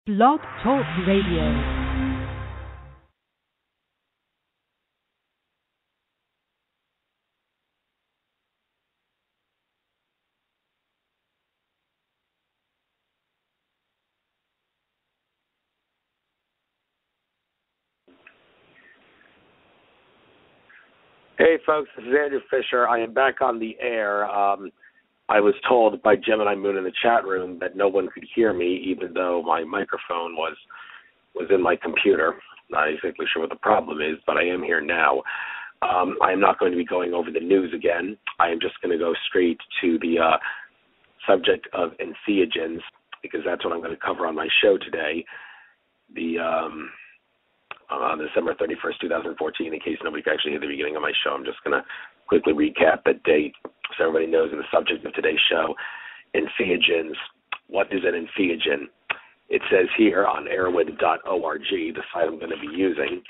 Blog Talk Radio. Hey, folks, this is Andrew Fisher. I am back on the air. I was told by Gemini Moon in the chat room that no one could hear me, even though my microphone was in my computer. Not exactly sure what the problem is, but I am here now. I am not going to be going over the news again. I am just going to go straight to the subject of entheogens, because that's what I'm going to cover on my show today. On December 31st, 2014, in case nobody could actually hear the beginning of my show, I'm just going to quickly recap the date so everybody knows in the subject of today's show. Entheogens. What is an entheogen? It says here on airwid.org, the site I'm going to be using,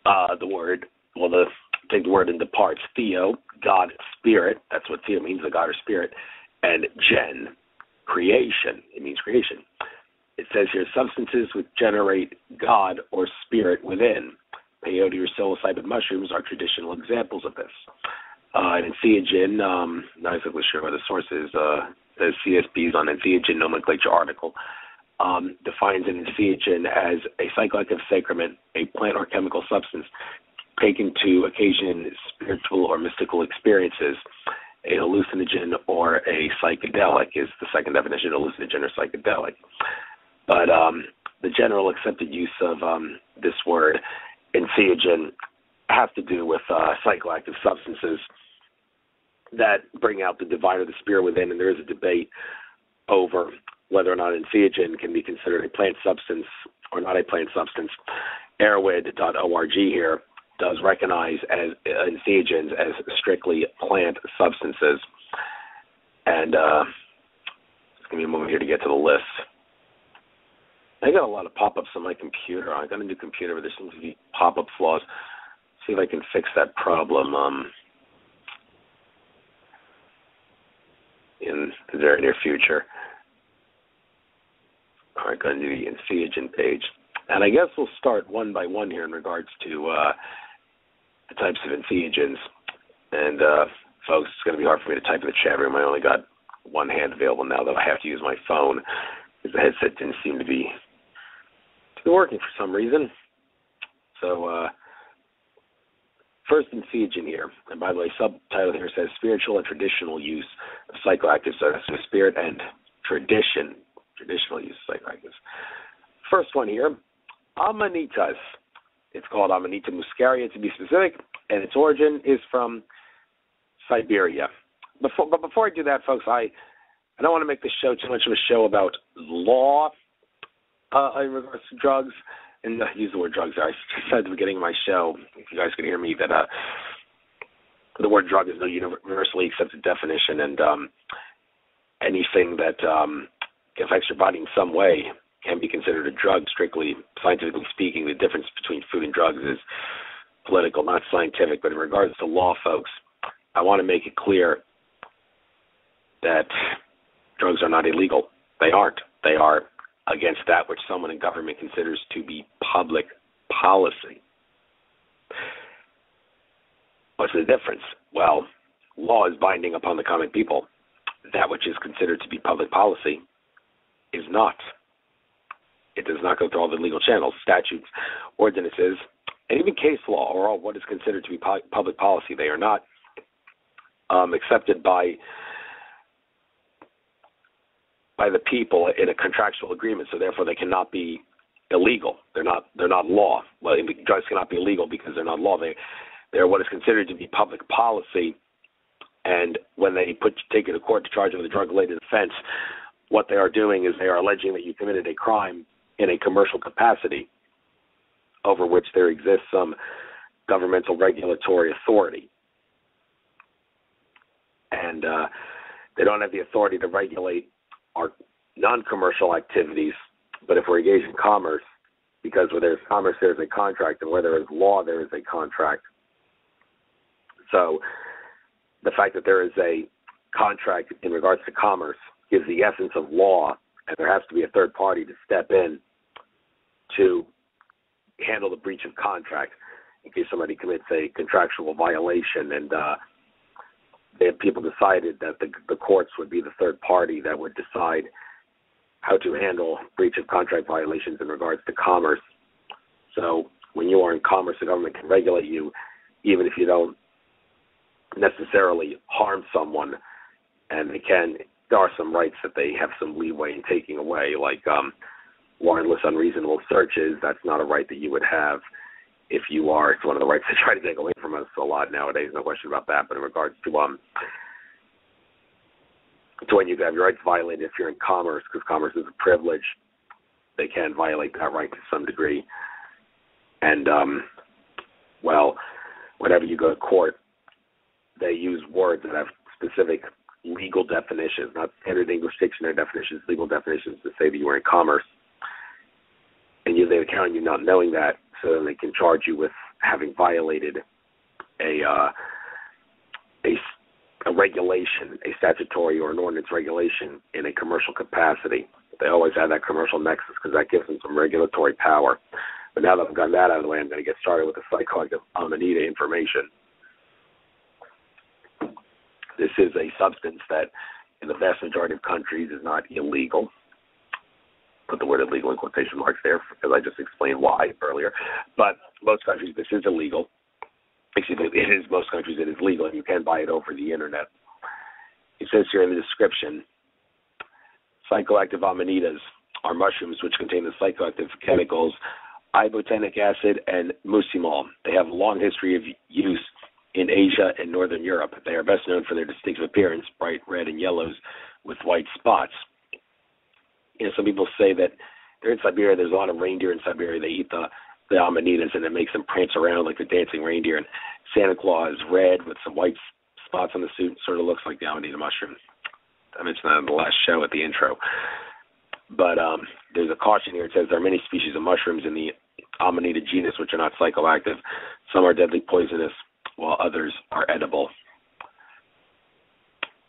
take the word into parts. Theo, God, spirit, that's what Theo means, the God or spirit, and gen, creation. It means creation. It says here, substances which generate God or spirit within. Peyote or psilocybin mushrooms are traditional examples of this. An entheogen, not exactly sure where the source is, the CSB's on entheogen nomenclature article, defines an entheogen as a psychoactive sacrament, a plant or chemical substance taken to occasion spiritual or mystical experiences. A hallucinogen or a psychedelic is the second definition, hallucinogen or psychedelic. But the general accepted use of this word, entheogen, has to do with psychoactive substances that bring out the divine or the spirit within, and there is a debate over whether or not entheogen can be considered a plant substance or not a plant substance. Airwid.org here does recognize as entheogens as strictly plant substances. And just give me a moment here to get to the list. I got a lot of pop-ups on my computer. I got a new computer, but there seems to be pop-up flaws. See if I can fix that problem in the very near future. All right, going to do the entheogen page. And I guess we'll start one by one here in regards to the types of entheogens. And, folks, it's going to be hard for me to type in the chat room. I only got one hand available now that I have to use my phone because the headset didn't seem to be working for some reason. So, first entheogen here, and by the way, subtitle here says spiritual and traditional use of psychoactives. So that's spirit and traditional use of psychoactives. First one here, amanitas. It's called Amanita muscaria to be specific, and its origin is from Siberia. But before I do that, folks, I don't want to make this show too much of a show about law in regards to drugs, and use the word drugs. I said at the beginning of my show, if you guys could hear me, that the word drug is no universally accepted definition, and anything that affects your body in some way can be considered a drug, strictly scientifically speaking. The difference between food and drugs is political, not scientific. But in regards to law, folks, I want to make it clear that drugs are not illegal. They aren't. They are against that which someone in government considers to be public policy. What's the difference? Well, law is binding upon the common people. That which is considered to be public policy is not. It does not go through all the legal channels, statutes, ordinances, and even case law, or all what is considered to be public policy. They are not accepted by the people in a contractual agreement, so therefore they cannot be illegal. They're not law. Well, drugs cannot be illegal because they're not law. They're what is considered to be public policy, and when they take you to court to charge you with a drug-related offense, what they are doing is they are alleging that you committed a crime in a commercial capacity over which there exists some governmental regulatory authority. And they don't have the authority to regulate our non-commercial activities, but if we're engaged in commerce, because where there's commerce, there's a contract, and where there is law, there is a contract. So the fact that there is a contract in regards to commerce gives the essence of law, and there has to be a third party to step in to handle the breach of contract in case somebody commits a contractual violation, and people decided that the courts would be the third party that would decide how to handle breach of contract violations in regards to commerce. So when you are in commerce, the government can regulate you even if you don't necessarily harm someone, and there are some rights that they have some leeway in taking away, like warrantless unreasonable searches. That's not a right that you would have if you are. It's one of the rights they try to take away from us a lot nowadays, no question about that. But in regards to when you have your rights violated if you're in commerce, because commerce is a privilege, they can violate that right to some degree. And, whenever you go to court, they use words that have specific legal definitions, not standard English dictionary definitions, legal definitions to say that you were in commerce. And they count on you not knowing that, so then they can charge you with having violated a regulation, a statutory or an ordinance regulation in a commercial capacity. They always have that commercial nexus because that gives them some regulatory power. But now that I've gotten that out of the way, I'm going to get started with the psychoactive amanita information. This is a substance that in the vast majority of countries is not illegal. Put the word illegal in quotation marks there because I just explained why earlier. But most countries, this is illegal. Most countries it is legal, and you can buy it over the internet. It says here in the description, psychoactive amanitas are mushrooms which contain the psychoactive chemicals ibotenic acid and muscimol. They have a long history of use in Asia and Northern Europe. They are best known for their distinctive appearance, bright red and yellows with white spots. Some people say that they're in Siberia. There's a lot of reindeer in Siberia. They eat the amanitas, and it makes them prance around like the dancing reindeer. And Santa Claus, red with some white spots on the suit, sort of looks like the amanita mushroom. I mentioned that in the last show at the intro. But there's a caution here. It says there are many species of mushrooms in the amanita genus which are not psychoactive. Some are deadly poisonous, while others are edible.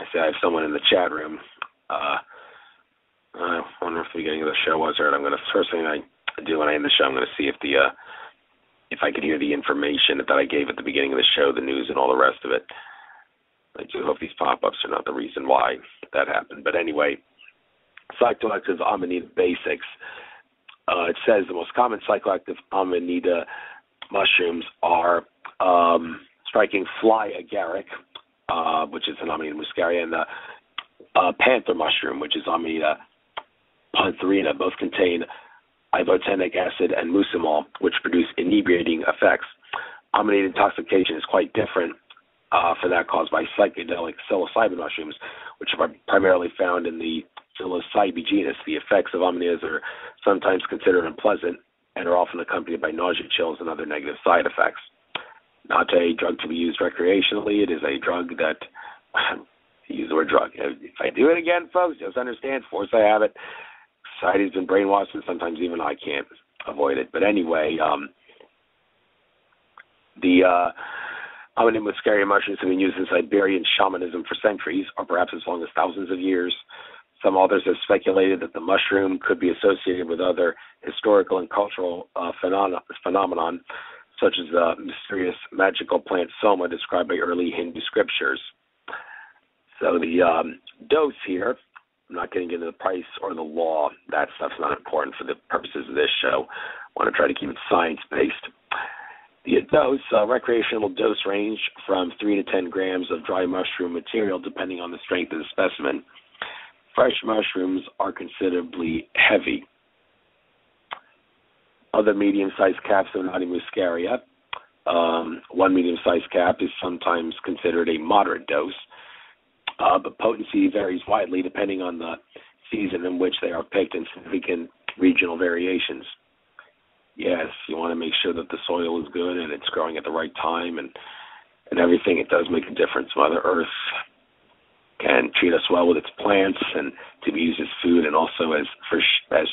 I say I have someone in the chat room. I wonder if the beginning of the show was heard. First thing I do when I end the show, I'm going to see if I can hear the information that I gave at the beginning of the show, the news and all the rest of it. I do hope these pop-ups are not the reason why that happened. But anyway, psychoactive amanita basics. It says the most common psychoactive amanita mushrooms are striking fly agaric, which is an Amanita muscaria, and the panther mushroom, which is Amanita pantherina. Both contain ibotenic acid and muscimol, which produce inebriating effects. Amanita intoxication is quite different for that caused by psychedelic psilocybin mushrooms, which are primarily found in the psilocybe genus. The effects of amanitas are sometimes considered unpleasant and are often accompanied by nausea, chills, and other negative side effects. Not a drug to be used recreationally. It is a drug that, use the word drug. If I do it again, folks, just understand, force I have it. Society's been brainwashed, and sometimes even I can't avoid it. But anyway, the Amanita muscaria mushrooms have been used in Siberian shamanism for centuries, or perhaps as long as thousands of years. Some authors have speculated that the mushroom could be associated with other historical and cultural phenomenon, such as the mysterious magical plant soma described by early Hindu scriptures. So the dose here, I'm not getting into the price or the law. That stuff's not important for the purposes of this show. I want to try to keep it science-based. The dose, recreational dose range from 3 to 10 grams of dry mushroom material, depending on the strength of the specimen. Fresh mushrooms are considerably heavy. Other medium-sized caps of Amanita muscaria. One medium-sized cap is sometimes considered a moderate dose, but potency varies widely depending on the season in which they are picked and significant regional variations. Yes, you want to make sure that the soil is good and it's growing at the right time and everything. It does make a difference. Mother Earth can treat us well with its plants and to be used as food and also as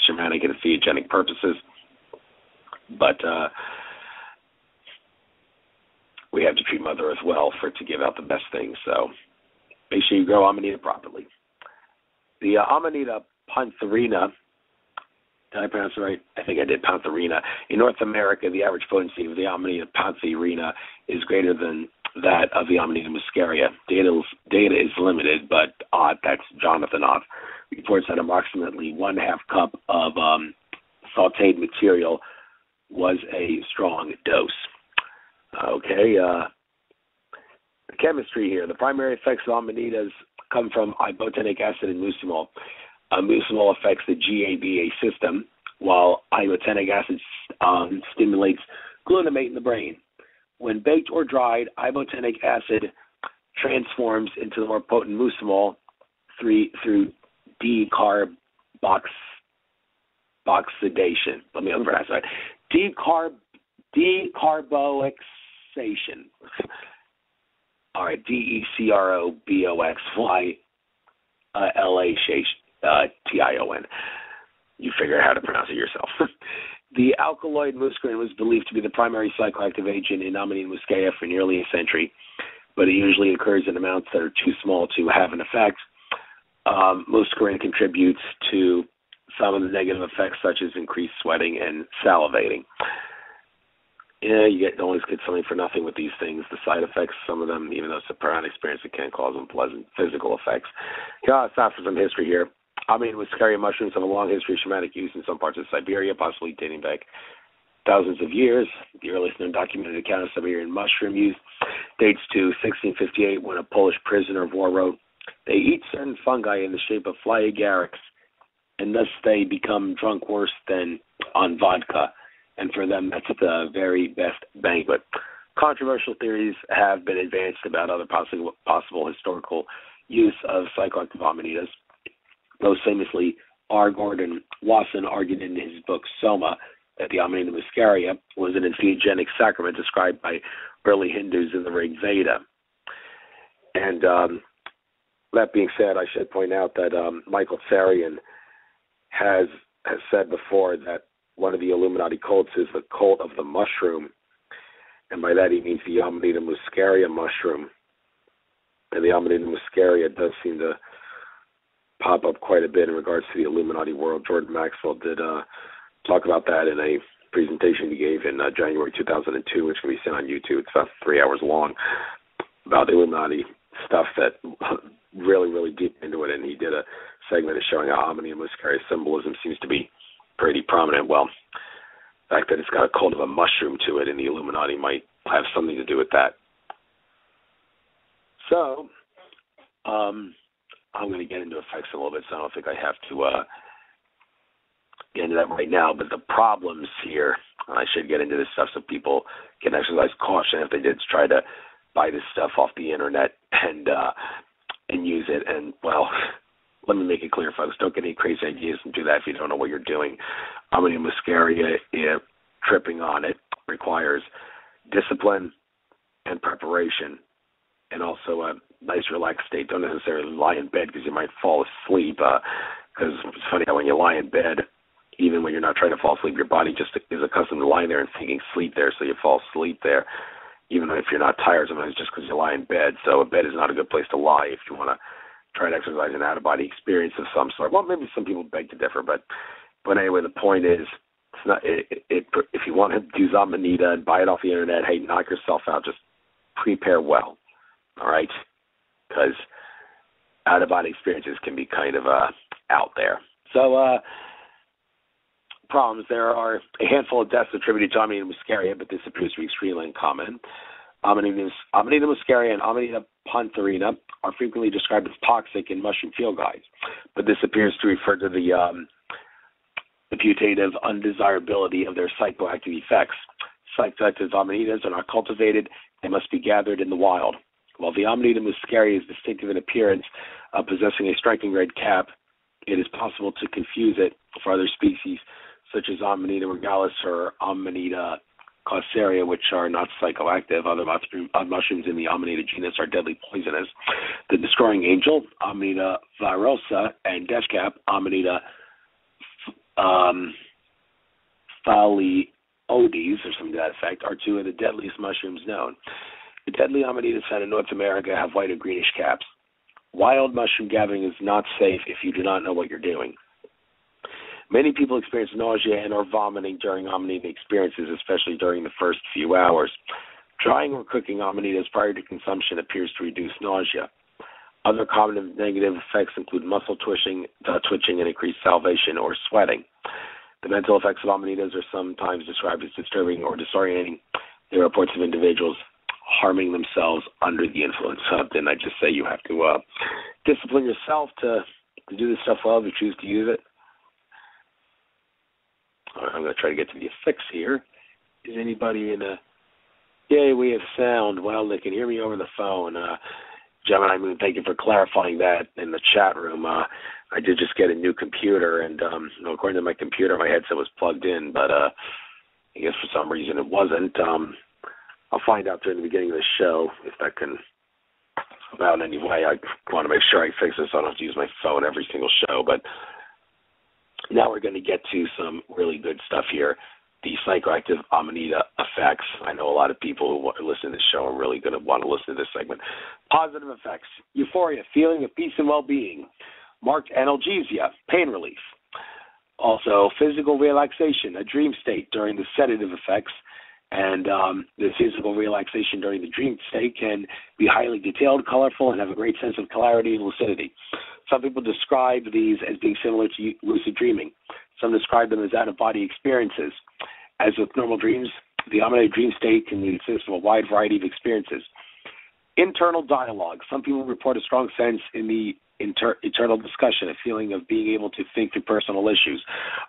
shamanic and theogenic purposes. But we have to treat Mother Earth well for it to give out the best things. So make sure you grow Amanita properly. The Amanita pantherina Did I pronounce it right? I think I did. Pantherina. In North America, the average potency of the Amanita pantherina is greater than that of the Amanita muscaria. Data is limited, but that's Jonathan Ott, reports that approximately 1/2 cup of sauteed material was a strong dose. Okay, the chemistry here. The primary effects of amanitas come from ibotenic acid and muscimol. Muscimol affects the GABA system, while ibotenic acid stimulates glutamate in the brain. When baked or dried, ibotenic acid transforms into the more potent muscimol through decarboxidation. Let me pronounce that. Decarboxylation. All right, DECROBOXYLATION. You figure out how to pronounce it yourself. The alkaloid muscarine was believed to be the primary psychoactive agent in Amanita muscaria for nearly a century, but it usually occurs in amounts that are too small to have an effect. Muscarine contributes to some of the negative effects, such as increased sweating and salivating. Yeah, you don't always get something for nothing with these things. The side effects, some of them, even though it's a profound experience, it can cause unpleasant physical effects. Let's stop for some history here. Amanita muscaria mushrooms have a long history of shamanic use in some parts of Siberia, possibly dating back thousands of years. The earliest known documented account of Siberian mushroom use dates to 1658, when a Polish prisoner of war wrote, "They eat certain fungi in the shape of fly agarics, and thus they become drunk worse than on vodka. And for them, that's the very best banquet." Controversial theories have been advanced about other possible historical use of psychoactive amanitas. Most famously, R. Gordon Wasson argued in his book Soma that the Amanita muscaria was an entheogenic sacrament described by early Hindus in the Rig Veda. And that being said, I should point out that Michael Tsarian has said before that one of the Illuminati cults is the cult of the mushroom, and by that he means the Amanita muscaria mushroom. And the Amanita muscaria does seem to pop up quite a bit in regards to the Illuminati world. Jordan Maxwell did talk about that in a presentation he gave in January 2002, which can be seen on YouTube. It's about 3 hours long, about the Illuminati stuff that really, really deep into it. And he did a segment showing how Amanita muscaria symbolism seems to be pretty prominent. Well, the fact that it's got a cult of a mushroom to it in the Illuminati might have something to do with that. So, I'm going to get into effects a little bit, so I don't think I have to get into that right now. But the problems here, I should get into this stuff so people can exercise caution if they did try to buy this stuff off the internet and use it. And, well, let me make it clear, folks. Don't get any crazy ideas and do that if you don't know what you're doing. Amanita muscaria, tripping on it requires discipline and preparation, and also a nice relaxed state. Don't necessarily lie in bed because you might fall asleep. Because it's funny how when you lie in bed, even when you're not trying to fall asleep, your body just is accustomed to lying there and thinking sleep there, so you fall asleep there, even if you're not tired sometimes just because you lie in bed. So a bed is not a good place to lie if you want to try to exercise an out-of-body experience of some sort. Well, maybe some people beg to differ, but anyway, the point is, it's not. If you want to use Amanita and buy it off the internet, hey, knock yourself out. Just prepare well, all right? Because out-of-body experiences can be kind of out there. So, problems. There are a handful of deaths attributed to Amanita muscaria, but this appears to be extremely uncommon. Amanita muscaria and Amanita pantherina are frequently described as toxic in mushroom field guides, but this appears to refer to the putative undesirability of their psychoactive effects. Psychoactive amanitas are not cultivated and must be gathered in the wild. While the Amanita muscaria is distinctive in appearance, possessing a striking red cap, it is possible to confuse it for other species, such as Amanita regalis or Amanita causaria, which are not psychoactive. Other mushrooms in the Amanita genus are deadly poisonous. The destroying angel, Amanita virosa, and deathcap, Amanita phaliodes, or something to that effect, are two of the deadliest mushrooms known. The deadly Amanitas found in North America have white or greenish caps. Wild mushroom gathering is not safe if you do not know what you're doing. Many people experience nausea and or vomiting during amanita experiences, especially during the first few hours. Drying or cooking amanitas prior to consumption appears to reduce nausea. Other common negative effects include muscle twitching and increased salivation or sweating. The mental effects of amanitas are sometimes described as disturbing or disorienting. There are reports of individuals harming themselves under the influence. Didn't I just say you have to discipline yourself to do this stuff well if you choose to use it? All right, I'm going to try to get to the effects here. Is anybody in a... Yay, we have sound. Well, they can hear me over the phone. Gemini Moon, thank you for clarifying that in the chat room. I did just get a new computer, and according to my computer, my headset was plugged in, but I guess for some reason it wasn't. I'll find out during the beginning of the show if that can help out in any way. I want to make sure I fix this so I don't have to use my phone every single show. But now we're going to get to some really good stuff here. The psychoactive amanita effects. I know a lot of people who listen to this show are really going to want to listen to this segment. Positive effects. Euphoria, feeling of peace and well-being. Marked analgesia, pain relief. Also, physical relaxation, a dream state during the sedative effects. And the physical relaxation during the dream state can be highly detailed, colorful, and have a great sense of clarity and lucidity. Some people describe these as being similar to lucid dreaming. Some describe them as out-of-body experiences. As with normal dreams, the amanita dream state can consist of a wide variety of experiences. Internal dialogue. Some people report a strong sense in the internal discussion, a feeling of being able to think through personal issues.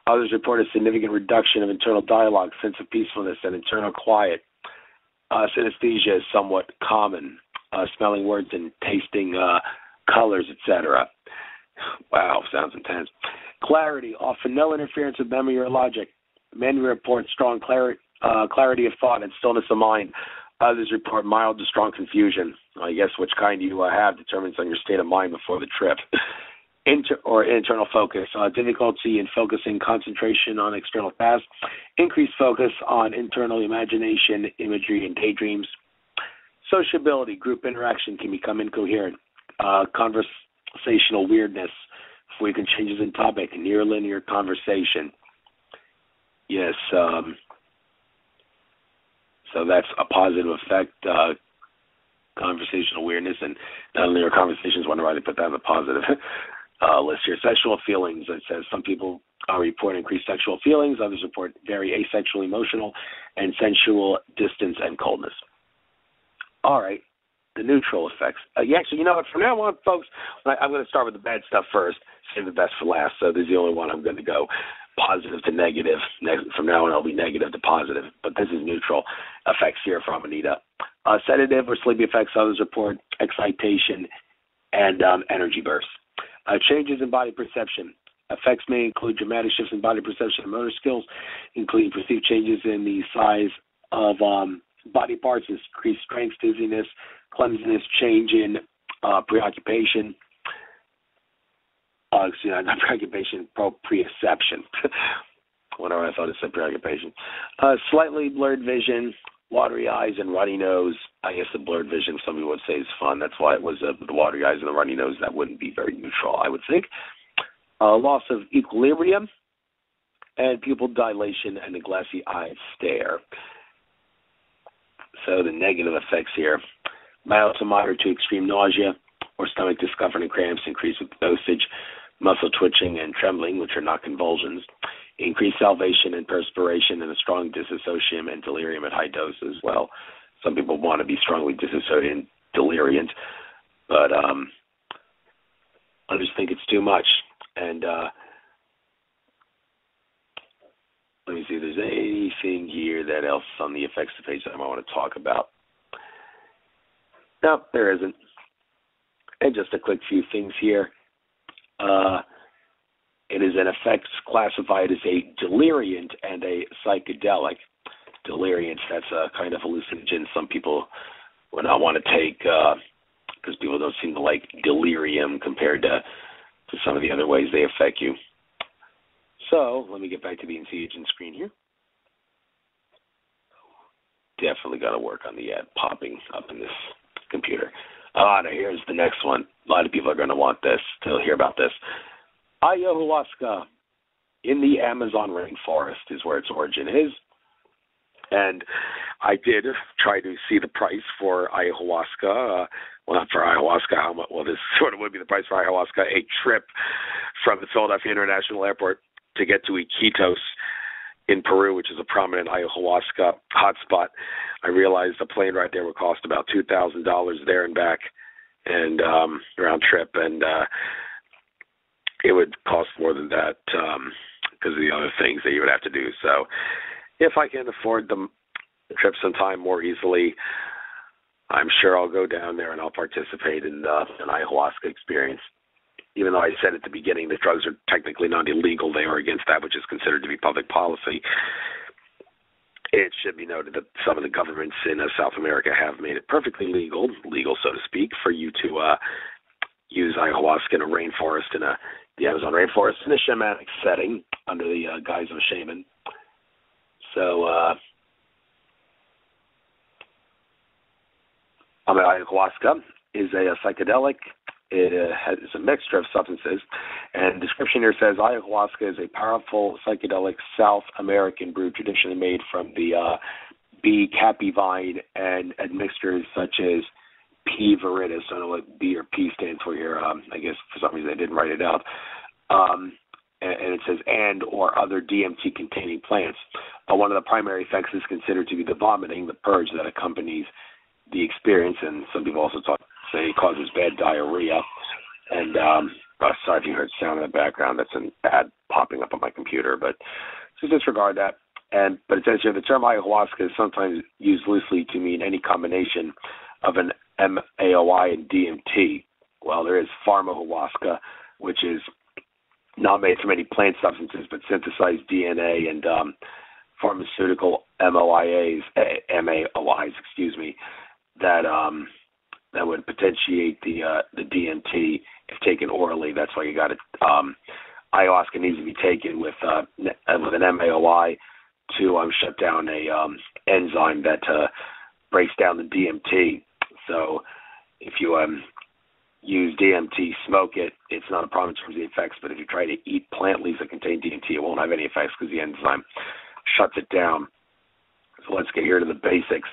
Others report a significant reduction of internal dialogue, sense of peacefulness, and internal quiet. Synesthesia is somewhat common, smelling words and tasting colors, etc. Wow, sounds intense. Clarity, often no interference with memory or logic. Many report strong clarity of thought and stillness of mind. Others report mild to strong confusion. I guess which kind you have determines on your state of mind before the trip. Internal focus, difficulty in focusing, concentration on external tasks, increased focus on internal imagination, imagery, and daydreams. Sociability, group interaction can become incoherent. Conversational weirdness, frequent changes in topic, near linear conversation. Yes, so that's a positive effect, conversational weirdness, and nonlinear conversations. Wonder why they put that in the positive list here. Sexual feelings, it says some people report increased sexual feelings. Others report very asexual, emotional, and sensual distance and coldness. All right, the neutral effects. So you know what? From now on, folks, I'm going to start with the bad stuff first, save the best for last. So this is the only one I'm going to go positive to negative. From now on, I'll be negative to positive. But this is neutral effects here for amanita. Sedative or sleepy effects. Others report excitation and energy bursts. Changes in body perception. Effects may include dramatic shifts in body perception and motor skills, including perceived changes in the size of body parts, increased strength, dizziness, clumsiness, change in preoccupation. Not preoccupation, proprioception. Whenever I thought it said preoccupation. Slightly blurred vision, watery eyes, and runny nose. I guess the blurred vision, some people would say, is fun. That's why it was the watery eyes and the runny nose. That wouldn't be very neutral, I would think. Loss of equilibrium, and pupil dilation, and a glassy-eyed stare. So the negative effects here. Mild to moderate to extreme nausea or stomach discomfort and cramps, increase with dosage, muscle twitching and trembling, which are not convulsions, increased salivation and perspiration, and a strong dissociation and delirium at high doses. Well, some people want to be strongly dissociated and deliriant, but others think it's too much. And let me see if there's anything here that else on the effects page that I might want to talk about. No, there isn't. And just a quick few things here. It is an effect classified as a deliriant and a psychedelic. Deliriant, that's a kind of hallucinogen some people would not want to take because people don't seem to like delirium compared to some of the other ways they affect you. So let me get back to the Entheogen screen here. Definitely got to work on the ad popping up in this computer. Now here's the next one. A lot of people are going to want this to hear about this. Ayahuasca. in the Amazon rainforest is where its origin is. And I did try to see the price for ayahuasca. Well, not for ayahuasca. How much? Well, this sort of would be the price for ayahuasca. A trip from the Philadelphia International Airport to get to Iquitos in Peru, which is a prominent ayahuasca hotspot. I realized a plane ride there would cost about $2,000 there and back, and round trip, and it would cost more than that because of the other things that you would have to do. So if I can afford the trip sometime more easily, I'm sure I'll go down there and I'll participate in an ayahuasca experience. Even though I said at the beginning that drugs are technically not illegal, they are against that which is considered to be public policy. It should be noted that some of the governments in South America have made it perfectly legal so to speak, for you to use ayahuasca in a rainforest, the Amazon rainforest, in a shamanic setting under the guise of a shaman. So, ayahuasca is a psychedelic. It is a mixture of substances, and the description here says ayahuasca is a powerful psychedelic South American brew traditionally made from the bee capi vine and admixtures such as P. viridis. I don't know what B or P stands for here. I guess for some reason I didn't write it out. And it says and or other DMT-containing plants. One of the primary effects is considered to be the vomiting, the purge that accompanies the experience, and some people also say it causes bad diarrhea. And sorry if you heard sound in the background. That's an ad popping up on my computer, but just disregard that. But it says here the term ayahuasca is sometimes used loosely to mean any combination of an MAOI and DMT. Well, there is pharmahuasca, which is not made from any plant substances but synthesized DNA and pharmaceutical MAOIs, that would potentiate the DMT if taken orally. That's why you got it. Ayahuasca needs to be taken with an MAOI to shut down a enzyme that breaks down the DMT. So if you use DMT, smoke it, it's not a problem in terms of the effects, but if you try to eat plant leaves that contain DMT, it won't have any effects because the enzyme shuts it down. So let's get here to the basics.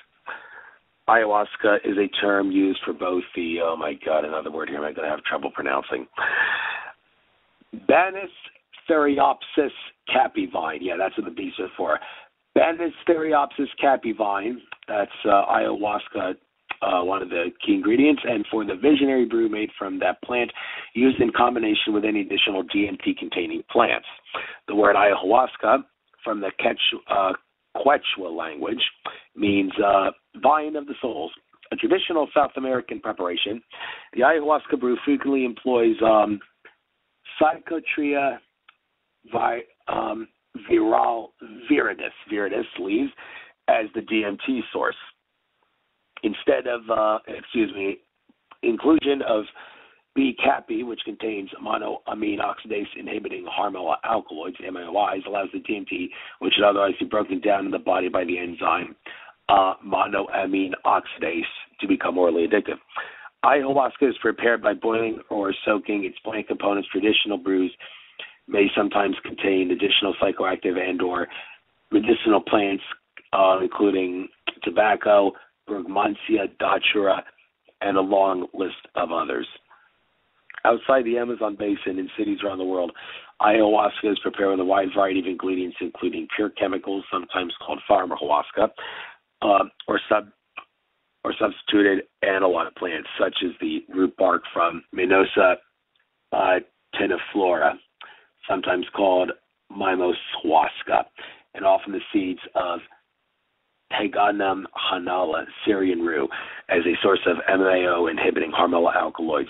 Ayahuasca is a term used for both the, oh my God, another word here I'm going to have trouble pronouncing, Banisteriopsis capivine. Yeah, that's what the B's are for. Banisteriopsis capivine, that's ayahuasca, one of the key ingredients, and for the visionary brew made from that plant, used in combination with any additional DMT-containing plants. The word ayahuasca, from the Quechua language, means vine of the souls. A traditional South American preparation, the ayahuasca brew frequently employs Psychotria viridis leaves as the DMT source. Instead of, inclusion of B-capi, which contains monoamine oxidase inhibiting harmala alkaloids, MAOIs, allows the DMT, which would otherwise be broken down in the body by the enzyme monoamine oxidase, to become orally addictive. Ayahuasca is prepared by boiling or soaking its plant components. Traditional brews may sometimes contain additional psychoactive and or medicinal plants, including tobacco, Brugmansia, Datura, and a long list of others. Outside the Amazon basin in cities around the world, ayahuasca is prepared with a wide variety of ingredients, including pure chemicals, sometimes called pharmahuasca, or substituted analog plants, such as the root bark from Mimosa teniflora, sometimes called mimoshuasca, and often the seeds of Peganum hanala, Syrian rue, as a source of MAO inhibiting harmala alkaloids.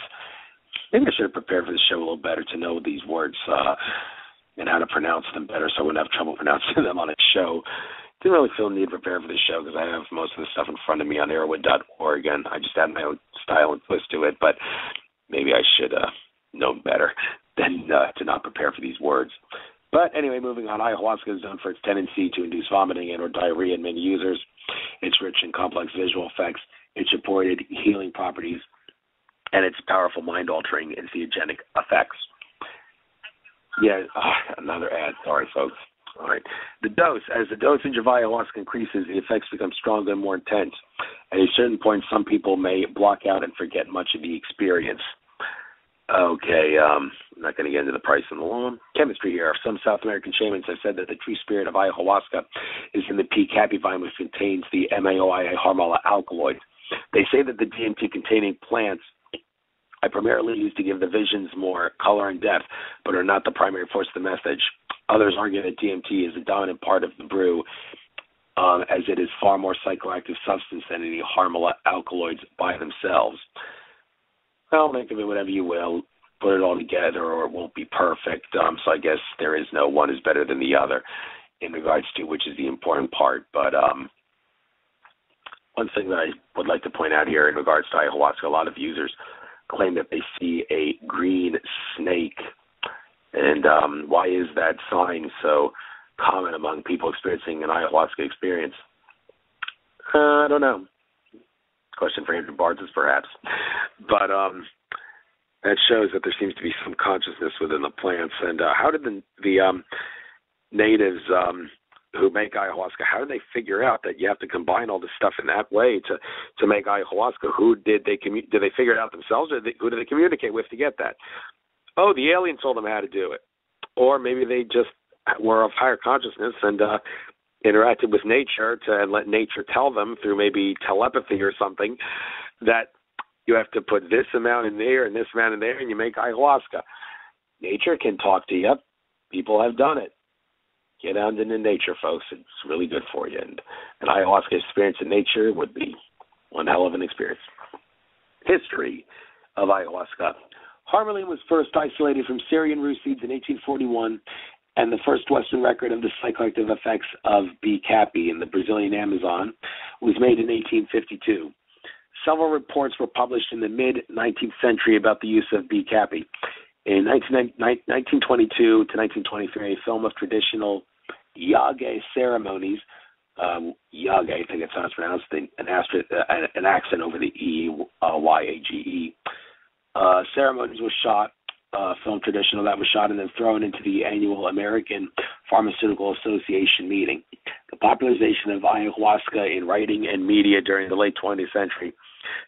Maybe I should have prepared for the show a little better to know these words and how to pronounce them better so I wouldn't have trouble pronouncing them on a show. Didn't really feel the need to prepare for the show because I have most of the stuff in front of me on Arrowwood.org, and I just add my own style and twist to it, but maybe I should know better than to not prepare for these words. But anyway, moving on, ayahuasca is known for its tendency to induce vomiting and or diarrhea in many users. It's rich in complex visual effects, its reported healing properties, and its powerful mind-altering entheogenic effects. Yeah, another ad. Sorry, folks. All right. The dose. As the dosage of ayahuasca increases, the effects become stronger and more intense. At a certain point, some people may block out and forget much of the experience. Okay, I'm not going to get into the price and the loan. Chemistry here. Some South American shamans have said that the true spirit of ayahuasca is in the P-capi vine, which contains the MAOI harmala alkaloids. They say that the DMT-containing plants are primarily used to give the visions more color and depth, but are not the primary force of the message. Others argue that DMT is a dominant part of the brew, as it is far more psychoactive substance than any harmala alkaloids by themselves. Well, think of it whatever you will. Put it all together, or it won't be perfect. So I guess there is no one is better than the other in regards to which is the important part. But one thing that I would like to point out here in regards to ayahuasca, a lot of users claim that they see a green snake. And why is that sign so common among people experiencing an ayahuasca experience? I don't know. Question for Andrew Barnes, perhaps. But that shows that there seems to be some consciousness within the plants. And how did the natives who make ayahuasca, how did they figure out that you have to combine all this stuff in that way to make ayahuasca? Who did they did they figure it out themselves, or who did they communicate with to get that? Oh, the alien told them how to do it. Or maybe they just were of higher consciousness and interacted with nature and let nature tell them through maybe telepathy or something that you have to put this amount in there and this amount in there and you make ayahuasca. Nature can talk to you. People have done it. Get out into nature, folks. It's really good for you. And an ayahuasca experience in nature would be one hell of an experience. History of ayahuasca. Harmaline was first isolated from Syrian rue seeds in 1841, and the first Western record of the psychoactive effects of B-capi in the Brazilian Amazon was made in 1852. Several reports were published in the mid-19th century about the use of B-capi. In 1922 to 1923, a film of traditional Yage ceremonies, Yage, I think it's how it's pronounced, an accent over the E, Y-A-G-E. Ceremonies was shot, film traditional, that was shot and then thrown into the annual American Pharmaceutical Association meeting. The popularization of ayahuasca in writing and media during the late 20th century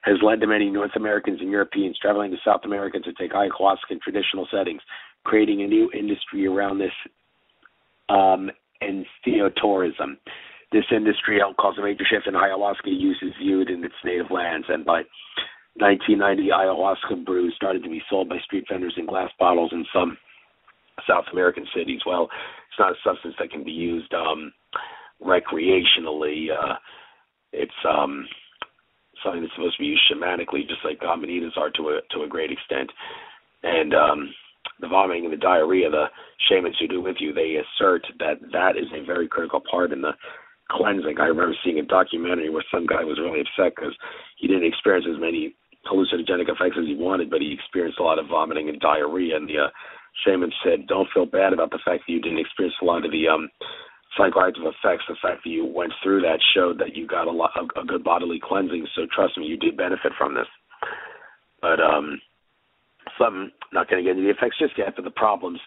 has led to many North Americans and Europeans traveling to South America to take ayahuasca in traditional settings, creating a new industry around this entheotourism. This industry helped cause a major shift in ayahuasca use is viewed in its native lands, and by 1990, ayahuasca brews started to be sold by street vendors in glass bottles in some South American cities. Well, it's not a substance that can be used recreationally. It's something that's supposed to be used shamanically, just like amanitas are to a great extent. And the vomiting and the diarrhea, the shamans who do with you, they assert that is a very critical part in the cleansing. I remember seeing a documentary where some guy was really upset because he didn't experience as many hallucinogenic effects as he wanted, but he experienced a lot of vomiting and diarrhea. And the shaman said, don't feel bad about the fact that you didn't experience a lot of the psychoactive effects. The fact that you went through that showed that you got a good bodily cleansing. So trust me, you did benefit from this. But not going to get into the effects just yet, but the problems.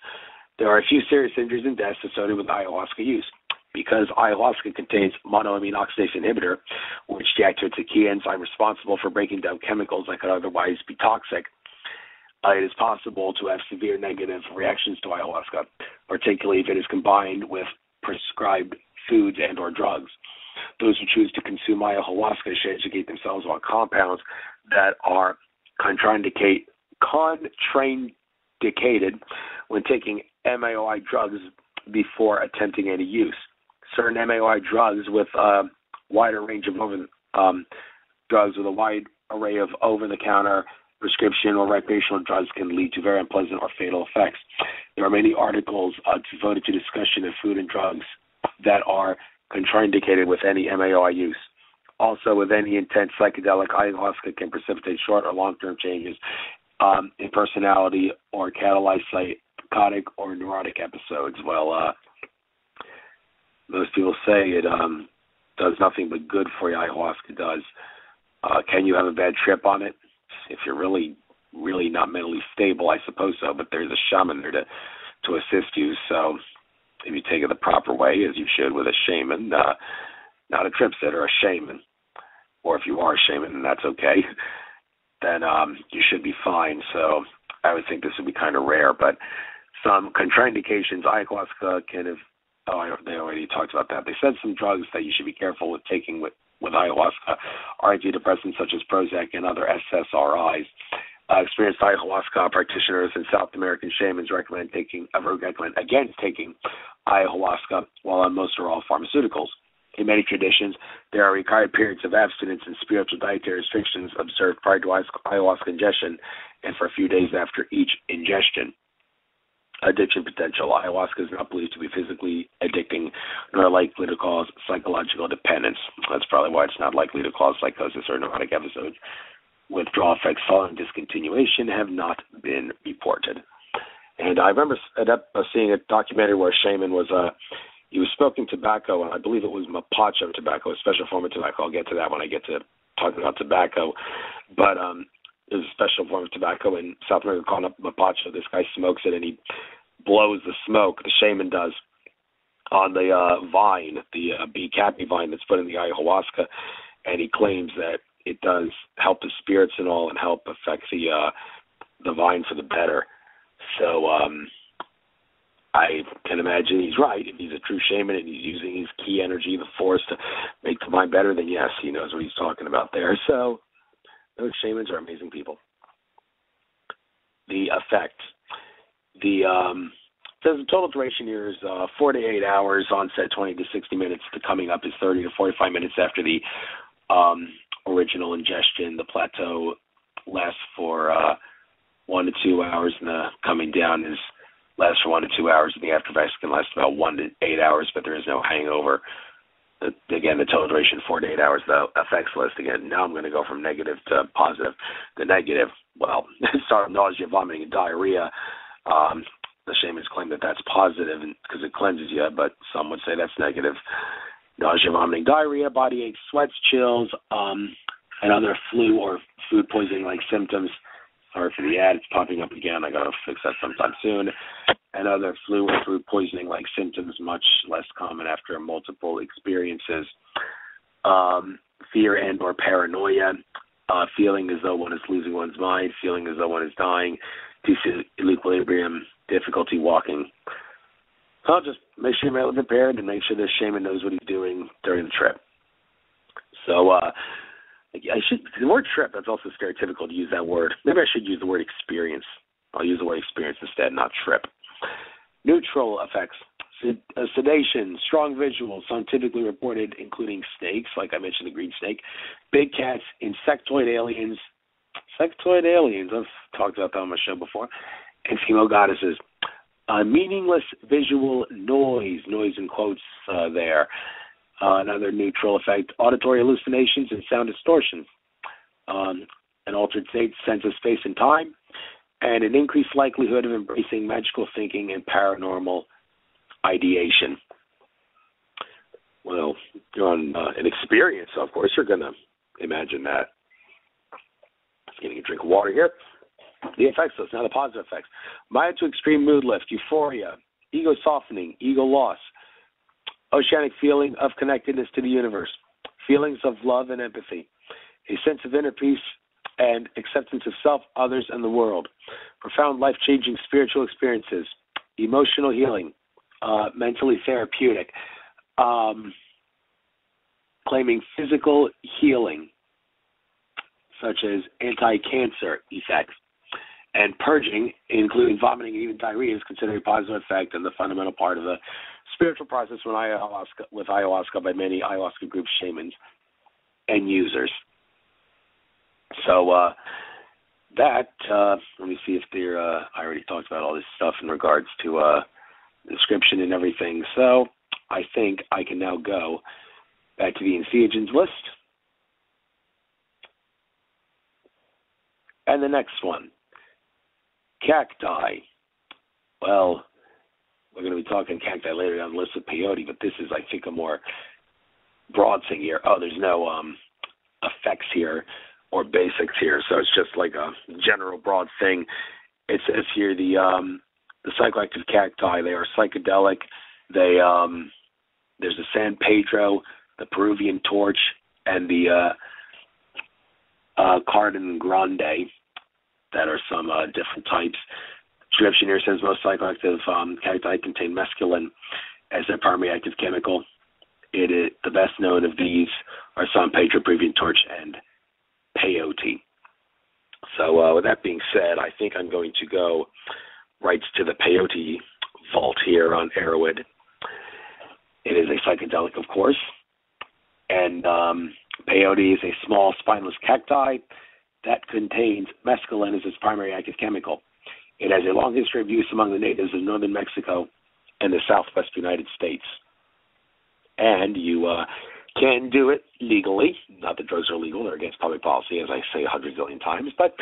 There are a few serious injuries and deaths associated with ayahuasca use. Because ayahuasca contains monoamine oxidase inhibitor, which deactivates a key enzyme responsible for breaking down chemicals that could otherwise be toxic, it is possible to have severe negative reactions to ayahuasca, particularly if it is combined with prescribed foods and or drugs. Those who choose to consume ayahuasca should educate themselves on compounds that are contraindicated when taking MAOI drugs before attempting any use. Certain MAOI drugs with a wider range of drugs with a wide array of over-the-counter prescription or recreational drugs can lead to very unpleasant or fatal effects. There are many articles devoted to discussion of food and drugs that are contraindicated with any MAOI use. Also, with any intense psychedelic, ayahuasca can precipitate short or long-term changes in personality or catalyze psychotic or neurotic episodes. Well, most people say it does nothing but good for you. Ayahuasca does. Can you have a bad trip on it? If you're really, really not mentally stable, I suppose so. But there's a shaman there to to assist you. So if you take it the proper way, as you should with a shaman, not a trip sitter, a shaman, or if you are a shaman, and that's okay, then you should be fine. So I would think this would be kind of rare, but some contraindications, ayahuasca can have, they already talked about that. They said some drugs that you should be careful with taking with ayahuasca are antidepressants such as Prozac and other SSRIs. Experienced ayahuasca practitioners and South American shamans recommend against taking ayahuasca while on most or all pharmaceuticals. In many traditions, there are required periods of abstinence and spiritual dietary restrictions observed prior to ayahuasca ingestion and for a few days after each ingestion. Addiction potential. Ayahuasca is not believed to be physically addicting nor likely to cause psychological dependence. That's probably why it's not likely to cause psychosis or neurotic episodes. Withdrawal effects following discontinuation have not been reported. And I remember seeing a documentary where a shaman was he was smoking tobacco, and I believe it was mapacho tobacco, a special form of tobacco. I'll get to that when I get to talking about tobacco. But it was a special form of tobacco in South America called mapacho. This guy smokes it, and he blows the smoke, the shaman does, on the vine, the bee cappy vine that's put in the ayahuasca, and he claims that it does help the spirits and all and help affect the vine for the better. So I can imagine he's right. If he's a true shaman and he's using his ki energy, the force, to make the vine better, then yes, he knows what he's talking about there. So those shamans are amazing people. The effect. Says the total duration here is 4 to 8 hours, onset 20 to 60 minutes. The coming up is 30 to 45 minutes after the original ingestion. The plateau lasts for 1 to 2 hours, and the coming down lasts for 1 to 2 hours, and the after-effects can last about 1 to 8 hours, but there is no hangover. Again, the total duration 4 to 8 hours. The effects list again. Now I'm going to go from negative to positive. The negative, well, start with nausea, vomiting, and diarrhea. The shamans claim that that's positive because it cleanses you, but some would say that's negative. Nausea, vomiting, diarrhea, body aches, sweats, chills, and other flu or food poisoning-like symptoms. Sorry for the ad, it's popping up again. I got to fix that sometime soon. And other flu or food poisoning-like symptoms, much less common after multiple experiences. Fear and or paranoia, feeling as though one is losing one's mind, feeling as though one is dying, equilibrium, difficulty walking. I'll just make sure you're prepared and make sure the shaman knows what he's doing during the trip. So the word trip, that's also stereotypical to use that word. Maybe I should use the word experience. I'll use the word experience instead, not trip. Neutral effects. Sedation, strong visuals, some typically reported including snakes, like I mentioned the green snake, big cats, insectoid aliens, I've talked about that on my show before, and female goddesses. Meaningless visual noise in quotes there. Another neutral effect, auditory hallucinations and sound distortions, an altered state, sense of space and time, and an increased likelihood of embracing magical thinking and paranormal ideation. Well, you're on an experience, so of course you're going to imagine that. Getting a drink of water here. The effects list, now the positive effects. Mild to extreme mood lift, euphoria, ego softening, ego loss, oceanic feeling of connectedness to the universe, feelings of love and empathy, a sense of inner peace and acceptance of self, others, and the world, profound life-changing spiritual experiences, emotional healing, mentally therapeutic, claiming physical healing, such as anti-cancer effects, and purging, including vomiting and even diarrhea, is considered a positive effect and the fundamental part of the spiritual process with ayahuasca by many ayahuasca group shamans and users. So let me see if I already talked about all this stuff in regards to description and everything. So I think I can now go back to the Entheogens list. And the next one, cacti. Well, we're going to be talking cacti later down the list with peyote, but this is, I think, a more broad thing here. Oh, there's no effects here or basics here, so it's just like a general broad thing. It says here the the psychoactive cacti. They are psychedelic. There's the San Pedro, the Peruvian torch, and the Cardin Grande that are some different types. Description here says most psychoactive cacti contain mescaline as their primary active chemical. The best known of these are San Pedro, Peruvian torch, and peyote. So with that being said, I think I'm going to go right to the peyote vault here on Arrowwood. It is a psychedelic, of course, and peyote is a small spineless cacti that contains mescaline as its primary active chemical. It has a long history of use among the natives of northern Mexico and the southwest United States. And you can do it legally. Not that drugs are legal. They're against public policy, as I say 100 billion times. But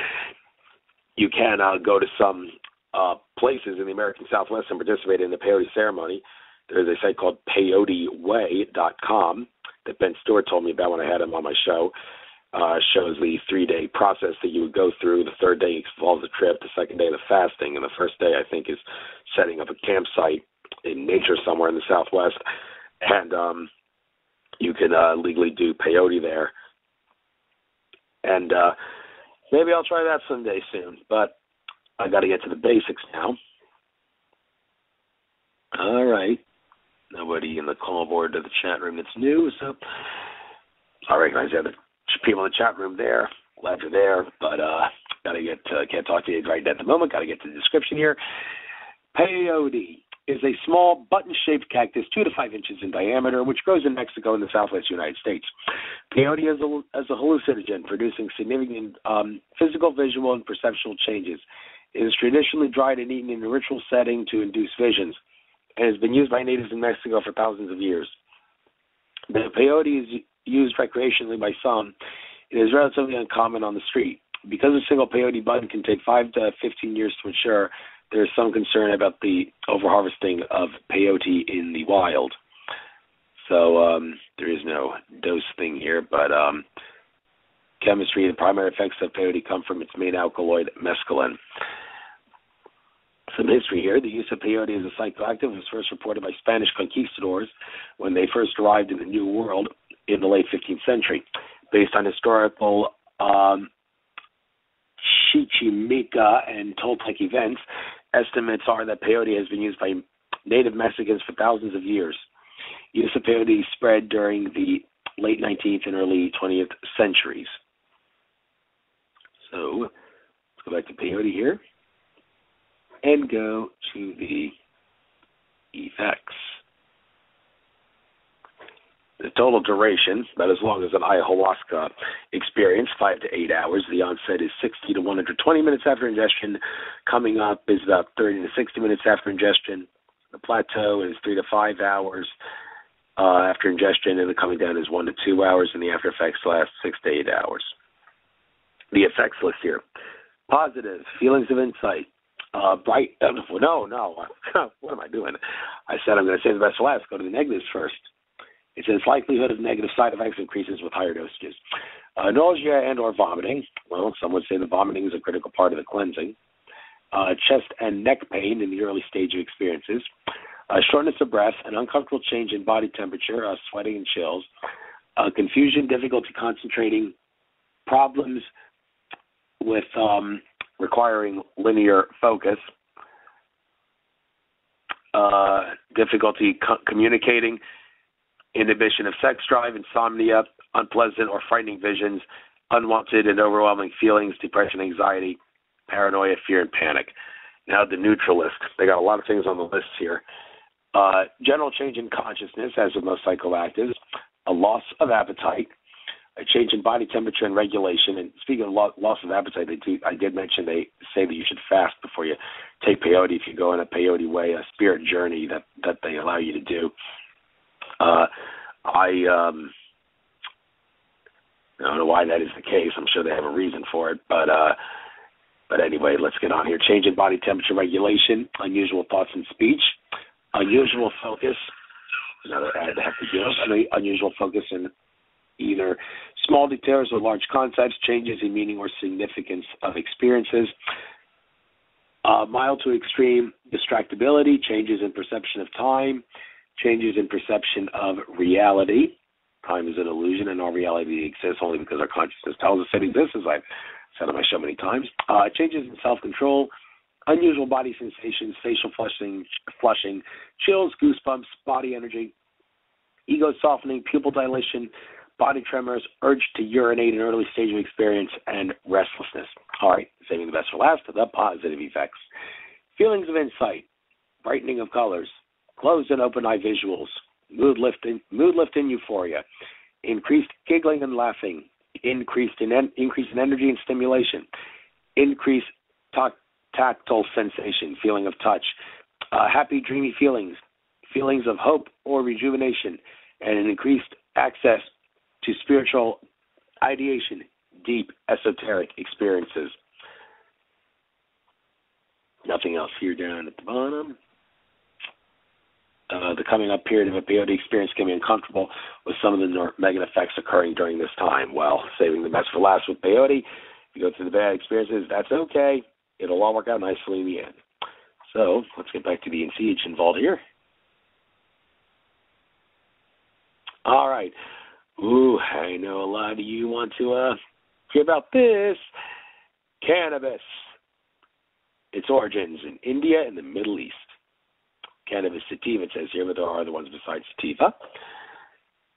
you can go to some places in the American Southwest and participate in the peyote ceremony. There's a site called peyoteway.com that Ben Stewart told me about when I had him on my show. Shows the 3-day process that you would go through. The third day involves a trip. The second day, the fasting. And the first day, I think, is setting up a campsite in nature somewhere in the Southwest. And you can legally do peyote there. And maybe I'll try that someday soon. But I got to get to the basics now. All right. Nobody in the call board to the chat room that's new, so I recognize the other people in the chat room there. Glad you're there, but can't talk to you right at the moment. Got to get to the description here. Peyote is a small button-shaped cactus 2 to 5 inches in diameter, which grows in Mexico and the southwest United States. Peyote is a hallucinogen, producing significant physical, visual, and perceptual changes. It is traditionally dried and eaten in a ritual setting to induce visions, and has been used by natives in Mexico for thousands of years. The peyote is used recreationally by some. It is relatively uncommon on the street. Because a single peyote button can take 5 to 15 years to mature, there is some concern about the overharvesting of peyote in the wild. So there is no dose thing here, but chemistry, the primary effects of peyote come from its main alkaloid, mescaline. Some history here. The use of peyote as a psychoactive was first reported by Spanish conquistadors when they first arrived in the New World in the late 15th century. Based on historical Chichimeca and Toltec events, estimates are that peyote has been used by native Mexicans for thousands of years. Use of peyote spread during the late 19th and early 20th centuries. So let's go back to peyote here and go to the effects. The total duration, about as long as an ayahuasca experience, 5 to 8 hours. The onset is 60 to 120 minutes after ingestion. Coming up is about 30 to 60 minutes after ingestion. The plateau is 3 to 5 hours after ingestion, and the coming down is 1 to 2 hours, and the after effects last 6 to 8 hours. The effects list here. Positive, feelings of insight. Bright, no, what am I doing? I said I'm going to save the best for last. Go to the negatives first. It says likelihood of negative side effects increases with higher dosages. Nausea and or vomiting. Well, some would say the vomiting is a critical part of the cleansing. Chest and neck pain in the early stage of experiences. Shortness of breath, an uncomfortable change in body temperature, sweating and chills. Confusion, difficulty concentrating, problems with requiring linear focus. Difficulty communicating. Inhibition of sex drive, insomnia, unpleasant or frightening visions, unwanted and overwhelming feelings, depression, anxiety, paranoia, fear, and panic. Now the neutral list. They got a lot of things on the list here. General change in consciousness, as with most psychoactives, a loss of appetite, a change in body temperature and regulation. And speaking of loss of appetite, I did mention they say that you should fast before you take peyote if you go on a peyote way, a spirit journey that they allow you to do. I don't know why that is the case. I'm sure they have a reason for it, but anyway, let's get on here. Change in body temperature regulation, unusual thoughts and speech, unusual focus. Another ad to have to give. Unusual focus in either small details or large concepts, changes in meaning or significance of experiences. Mild to extreme distractibility, changes in perception of time, changes in perception of reality. Time is an illusion, and our reality exists only because our consciousness tells us it exists, as I've said on my show many times. Changes in self-control, unusual body sensations, facial flushing, chills, goosebumps, body energy, ego softening, pupil dilation, body tremors, urge to urinate in early stage of experience, and restlessness. All right, saving the best for last, the positive effects. Feelings of insight, brightening of colors, closed and open eye visuals, mood lifting euphoria, increased giggling and laughing, increase in energy and stimulation, increased tactile sensation, feeling of touch, happy, dreamy feelings of hope or rejuvenation, and an increased access to spiritual ideation, deep esoteric experiences. Nothing else here down at the bottom. The coming up period of a peyote experience can be uncomfortable with some of the negative effects occurring during this time. Well, saving the best for last with peyote. If you go through the bad experiences, that's okay. It'll all work out nicely in the end. So let's get back to the Entheogen vault here. All right. Ooh, I know a lot of you want to hear about this. Cannabis. Its origins in India and the Middle East. Cannabis sativa, it says here, but there are other ones besides sativa.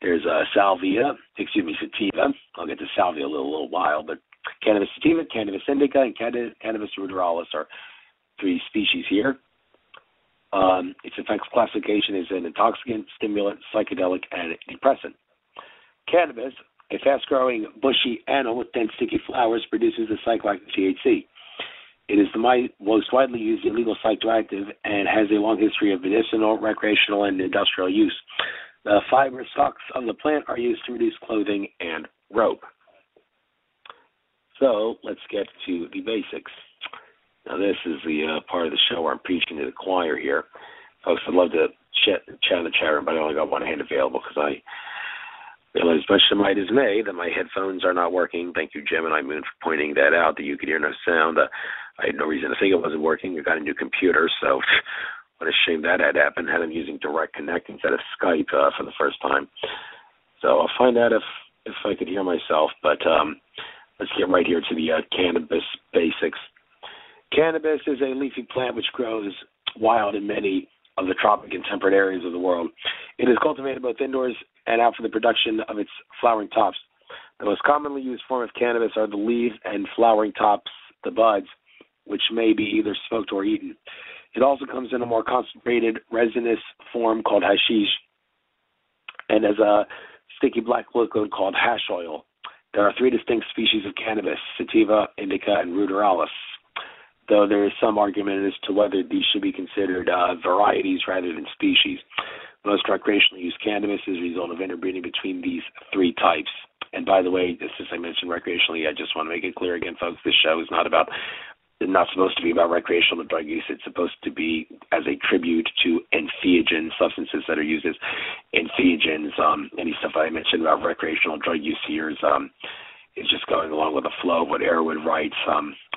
There's sativa. I'll get to salvia in a little while, but cannabis sativa, cannabis indica, and cannabis ruderalis are three species here. Its effects classification is an intoxicant, stimulant, psychedelic, and depressant. Cannabis, a fast-growing, bushy animal with dense, sticky flowers, produces a psychoactive THC. It is the most widely used illegal psychoactive and has a long history of medicinal, recreational, and industrial use. The fiber stalks of the plant are used to produce clothing and rope. So let's get to the basics. Now this is the part of the show where I'm preaching to the choir here. Folks, I'd love to chat in the chat room, but I only got one hand available because I realize, much to my dismay, that my headphones are not working. Thank you, Gemini Moon, for pointing that out, that you could hear no sound. I had no reason to think it wasn't working. I got a new computer, so what a shame that had happened. Had them using Direct Connect instead of Skype for the first time. So I'll find out if I could hear myself, but let's get right here to the cannabis basics. Cannabis is a leafy plant which grows wild in many of the tropic and temperate areas of the world. It is cultivated both indoors and out for the production of its flowering tops. The most commonly used form of cannabis are the leaves and flowering tops, the buds, which may be either smoked or eaten. It also comes in a more concentrated resinous form called hashish and as a sticky black liquid called hash oil. There are three distinct species of cannabis, sativa, indica, and ruderalis, though there is some argument as to whether these should be considered varieties rather than species. Most recreationally used cannabis is a result of interbreeding between these three types. And by the way, just as I mentioned recreationally, I just want to make it clear again, folks, this show is not supposed to be about recreational drug use. It's supposed to be as a tribute to entheogen substances that are used as entheogens. Any stuff I mentioned about recreational drug use here is just going along with the flow of what Erwin writes.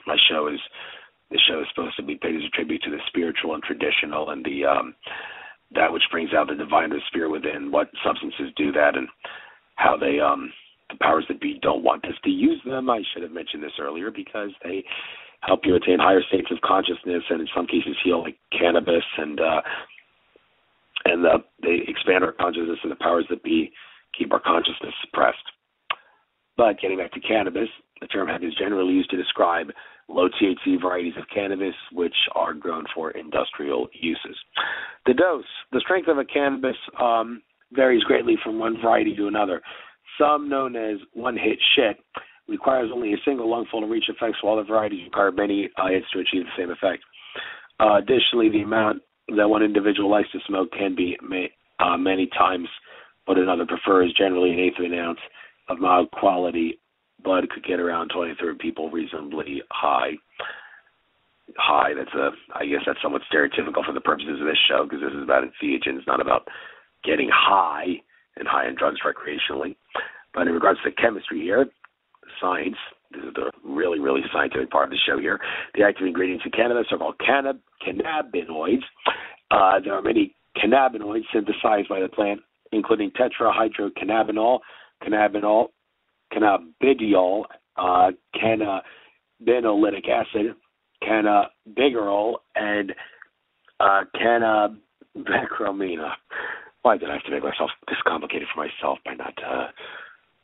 This show is supposed to be paid as a tribute to the spiritual and traditional and the that which brings out the divine of the spirit within, what substances do that, and how they the powers that be don't want us to use them. I should have mentioned this earlier because they help you attain higher states of consciousness and in some cases heal, like cannabis, and they expand our consciousness, and the powers that be keep our consciousness suppressed. But getting back to cannabis, the term hemp is generally used to describe low THC varieties of cannabis which are grown for industrial uses. The dose, the strength of a cannabis varies greatly from one variety to another. Some, known as one-hit shit, requires only a single lungful to reach effects, while other varieties require many hits to achieve the same effect. Additionally, the amount that one individual likes to smoke can be many times what another prefers. Generally, an eighth of an ounce of mild quality bud could get around 20-30 people reasonably high. I guess that's somewhat stereotypical for the purposes of this show, because this is about entheogens, not about getting high and high in drugs recreationally. But in regards to chemistry here, science, This is the really, really scientific part of the show here. The active ingredients of cannabis are called cannabinoids. There are many cannabinoids synthesized by the plant, including tetrahydrocannabinol, cannabidiol, cannabinolic acid, cannabigerol, and cannabichromina. Why did I have to make myself this complicated for myself by not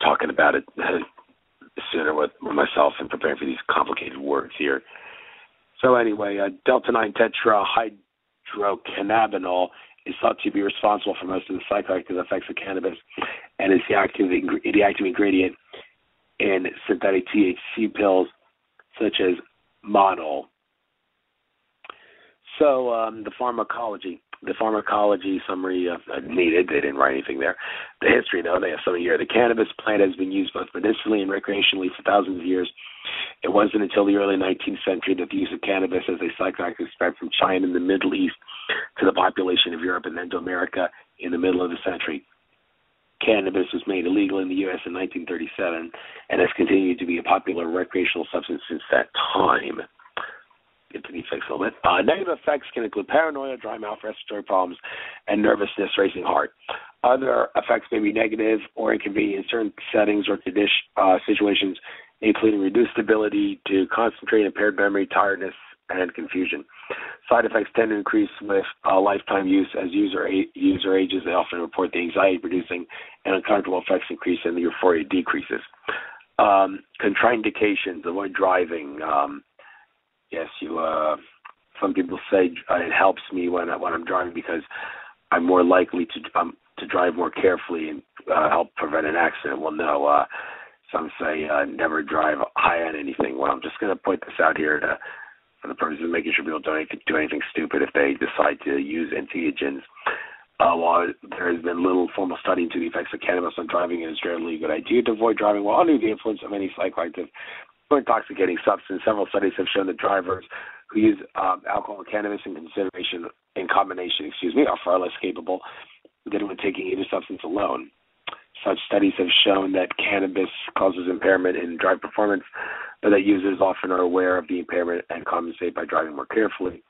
talking about it sooner with myself and preparing for these complicated words here? So anyway, delta-9 tetrahydrocannabinol is thought to be responsible for most of the psychoactive effects of cannabis, and is the active ingredient in synthetic THC pills such as Monol. So the pharmacology summary needed. They didn't write anything there. The history, though, they have something here. The cannabis plant has been used both medicinally and recreationally for thousands of years. It wasn't until the early 19th century that the use of cannabis as a psychoactive spread from China and the Middle East to the population of Europe and then to America in the middle of the century. Cannabis was made illegal in the U.S. in 1937 and has continued to be a popular recreational substance since that time. Get to the effects a little bit. Negative effects can include paranoia, dry mouth, respiratory problems, and nervousness, racing heart. Other effects may be negative or inconvenient in certain settings or situations, including reduced ability to concentrate, impaired memory, tiredness, and confusion. Side effects tend to increase with lifetime use. As user ages, they often report the anxiety-producing and uncomfortable effects increase and the euphoria decreases. Contraindications: avoid driving. Yes, some people say it helps me when I'm driving because I'm more likely to drive more carefully and help prevent an accident. Well, no. Some say never drive high on anything. Well, I'm just going to point this out here for the purpose of making sure people don't do anything stupid if they decide to use entheogens. While there has been little formal study into the effects of cannabis on driving, it is generally a good idea to avoid driving while under the influence of any psychoactive or intoxicating substance. Several studies have shown that drivers who use alcohol and cannabis in combination, are far less capable than when taking either substance alone. Such studies have shown that cannabis causes impairment in drive performance, but that users often are aware of the impairment and compensate by driving more carefully.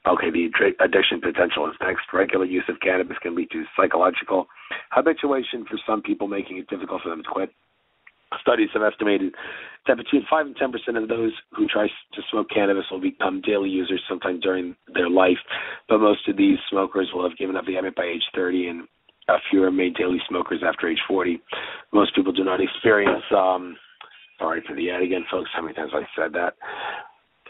Okay, the addiction potential is next. Regular use of cannabis can lead to psychological habituation for some people, making it difficult for them to quit. Studies have estimated that between 5 and 10% of those who try to smoke cannabis will become daily users sometime during their life, but most of these smokers will have given up the habit by age 30, and a few remain daily smokers after age 40. Most people do not experience, sorry for the ad again, folks, how many times I said that?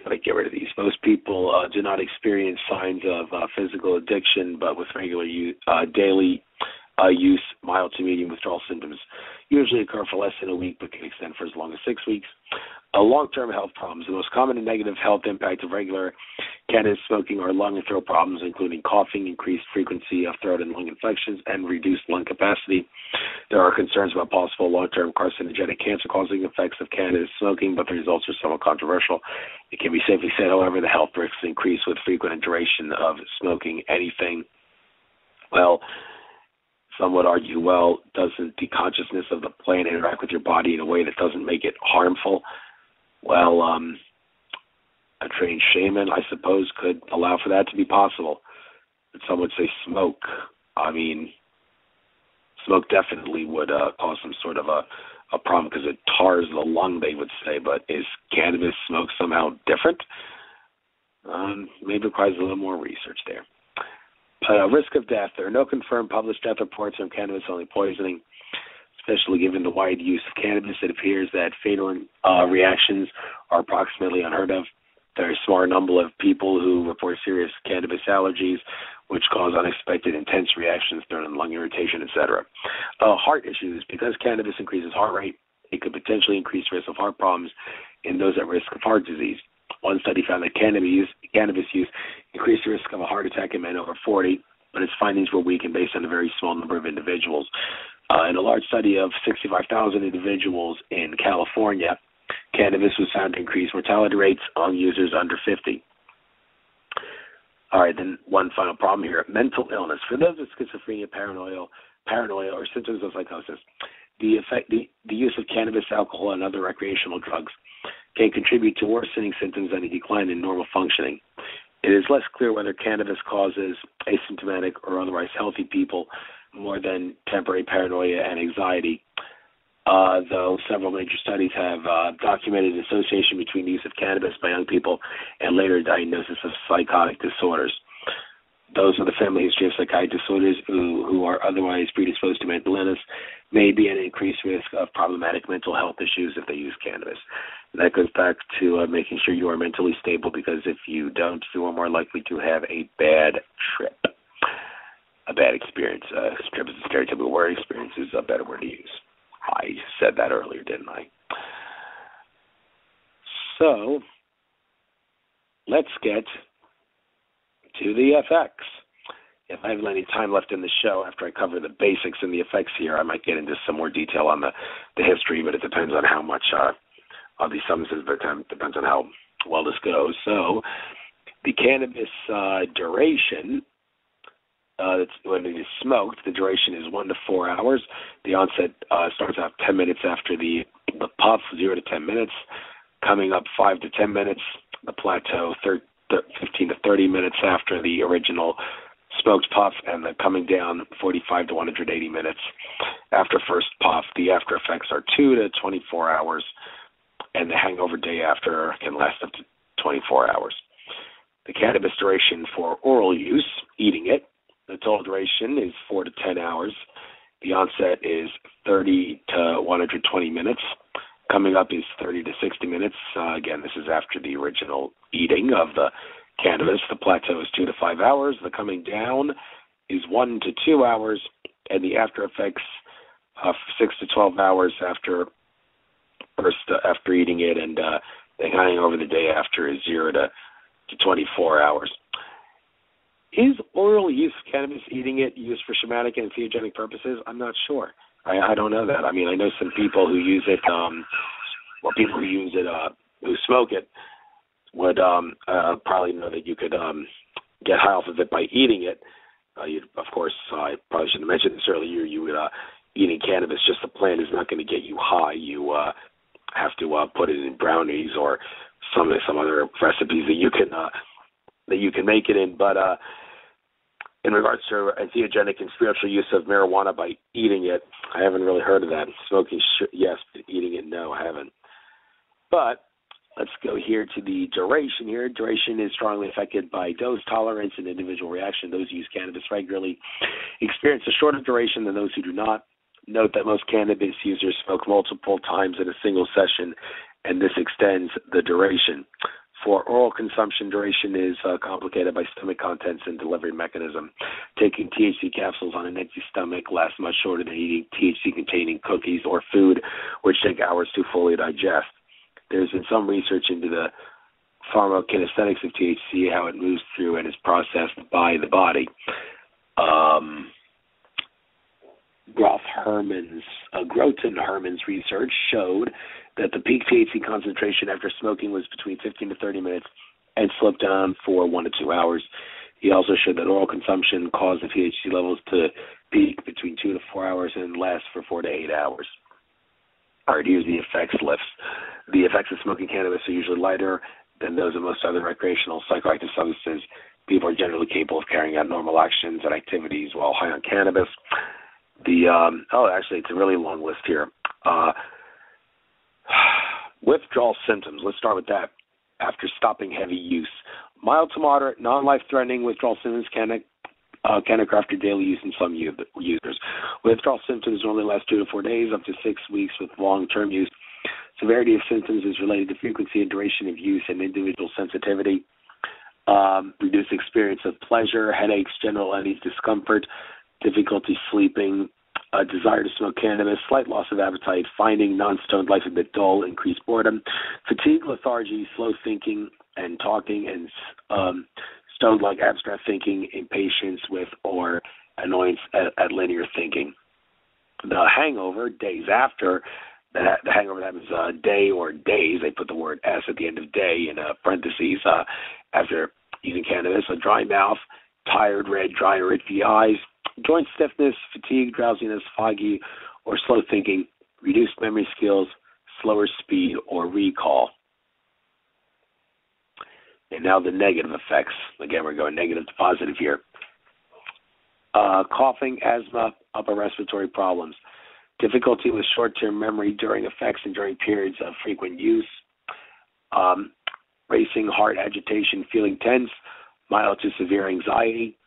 Gotta get rid of these. Most people do not experience signs of physical addiction, but with regular daily use, mild to medium withdrawal symptoms usually occur for less than a week, but can extend for as long as 6 weeks. Long-term health problems. The most common and negative health impact of regular cannabis smoking are lung and throat problems, including coughing, increased frequency of throat and lung infections, and reduced lung capacity. There are concerns about possible long-term carcinogenic cancer-causing effects of cannabis smoking, but the results are somewhat controversial. It can be safely said, however, the health risks increase with frequent and duration of smoking anything. Well, some would argue, doesn't the consciousness of the plant interact with your body in a way that doesn't make it harmful? Well, a trained shaman, I suppose, could allow for that to be possible. But some would say smoke. I mean, smoke definitely would cause some sort of a problem because it tars the lung, they would say. But is cannabis smoke somehow different? Maybe it requires a little more research there. Risk of death. There are no confirmed published death reports from cannabis-only poisoning. Especially given the wide use of cannabis, it appears that fatal reactions are approximately unheard of. There are a small number of people who report serious cannabis allergies, which cause unexpected intense reactions, throat and lung irritation, etc. Heart issues. Because cannabis increases heart rate, it could potentially increase risk of heart problems in those at risk of heart disease. One study found that cannabis use increased the risk of a heart attack in men over 40, but its findings were weak and based on a very small number of individuals. In a large study of 65,000 individuals in California, cannabis was found to increase mortality rates on users under 50. All right, then one final problem here. Mental illness. For those with schizophrenia, paranoia, or symptoms of psychosis, the use of cannabis, alcohol, and other recreational drugs can contribute to worsening symptoms and a decline in normal functioning. It is less clear whether cannabis causes asymptomatic or otherwise healthy people more than temporary paranoia and anxiety, though several major studies have documented an association between the use of cannabis by young people and later diagnosis of psychotic disorders. Those with a family history of psychotic disorders who are otherwise predisposed to mental illness may be at increased risk of problematic mental health issues if they use cannabis. And that goes back to making sure you are mentally stable, because if you don't, you are more likely to have a bad trip, a bad experience. Trip is a stereotypical word. Experience is a better word to use. I said that earlier, didn't I? So, let's get to the effects. If I have any time left in the show after I cover the basics and the effects here, I might get into some more detail on the history, but it depends on how much of these substances, but it depends on how well this goes. So, the cannabis duration, when it is smoked, the duration is 1 to 4 hours. The onset starts out 10 minutes after the puff, 0 to 10 minutes. Coming up 5 to 10 minutes. The plateau, 15 to 30 minutes after the original smoked puff, and the coming down 45 to 180 minutes after first puff. The after effects are 2 to 24 hours, and the hangover day after can last up to 24 hours. The cannabis duration for oral use, eating it, the total duration is 4 to 10 hours. The onset is 30 to 120 minutes. Coming up is 30 to 60 minutes. Again, this is after the original eating of the cannabis. The plateau is 2 to 5 hours. The coming down is 1 to 2 hours. And the after effects, 6 to 12 hours after eating it. And the hangover the day after is 0 to 24 hours. Is oral use of cannabis, eating it, used for shamanic and entheogenic purposes? I'm not sure. I don't know that. I mean, I know some people who use it, people who use it, who smoke it, would probably know that you could get high off of it by eating it. Of course, I probably shouldn't have mentioned this earlier. You would eating cannabis, just the plant is not going to get you high. You have to put it in brownies or some other recipes that you can make it in. But in regards to entheogenic and spiritual use of marijuana by eating it, I haven't really heard of that. Smoking, yes, but eating it, no, I haven't. But let's go here to the duration here. Duration is strongly affected by dose tolerance and individual reaction. Those who use cannabis regularly experience a shorter duration than those who do not. Note that most cannabis users smoke multiple times in a single session, and this extends the duration. For oral consumption, duration is complicated by stomach contents and delivery mechanism. Taking THC capsules on an empty stomach lasts much shorter than eating THC-containing cookies or food, which take hours to fully digest. There's been some research into the pharmacokinetics of THC, how it moves through and is processed by the body. Groten-Herman's research showed that the peak THC concentration after smoking was between 15 to 30 minutes and slipped down for 1 to 2 hours. He also showed that oral consumption caused the THC levels to peak between 2 to 4 hours and last for 4 to 8 hours. All right, here's the effects list. The effects of smoking cannabis are usually lighter than those of most other recreational psychoactive substances. People are generally capable of carrying out normal actions and activities while high on cannabis. Actually, it's a really long list here. Withdrawal symptoms. Let's start with that. After stopping heavy use, mild to moderate, non-life-threatening withdrawal symptoms can occur after daily use in some users. Withdrawal symptoms normally last 2 to 4 days, up to 6 weeks with long-term use. Severity of symptoms is related to frequency and duration of use and individual sensitivity. Reduced experience of pleasure, headaches, general unease, discomfort, difficulty sleeping, desire to smoke cannabis, slight loss of appetite, finding non-stoned life a bit dull, increased boredom, fatigue, lethargy, slow thinking and talking, and stoned-like abstract thinking, impatience with or annoyance at linear thinking. The hangover, days after, the hangover happens day or days, they put the word S at the end of day in parentheses, after using cannabis, a dry mouth, tired, red, dry, or itchy eyes, joint stiffness, fatigue, drowsiness, foggy, or slow thinking, reduced memory skills, slower speed, or recall. And now the negative effects. Again, we're going negative to positive here. Coughing, asthma, upper respiratory problems, difficulty with short-term memory during effects and during periods of frequent use, racing heart, agitation, feeling tense, mild to severe anxiety,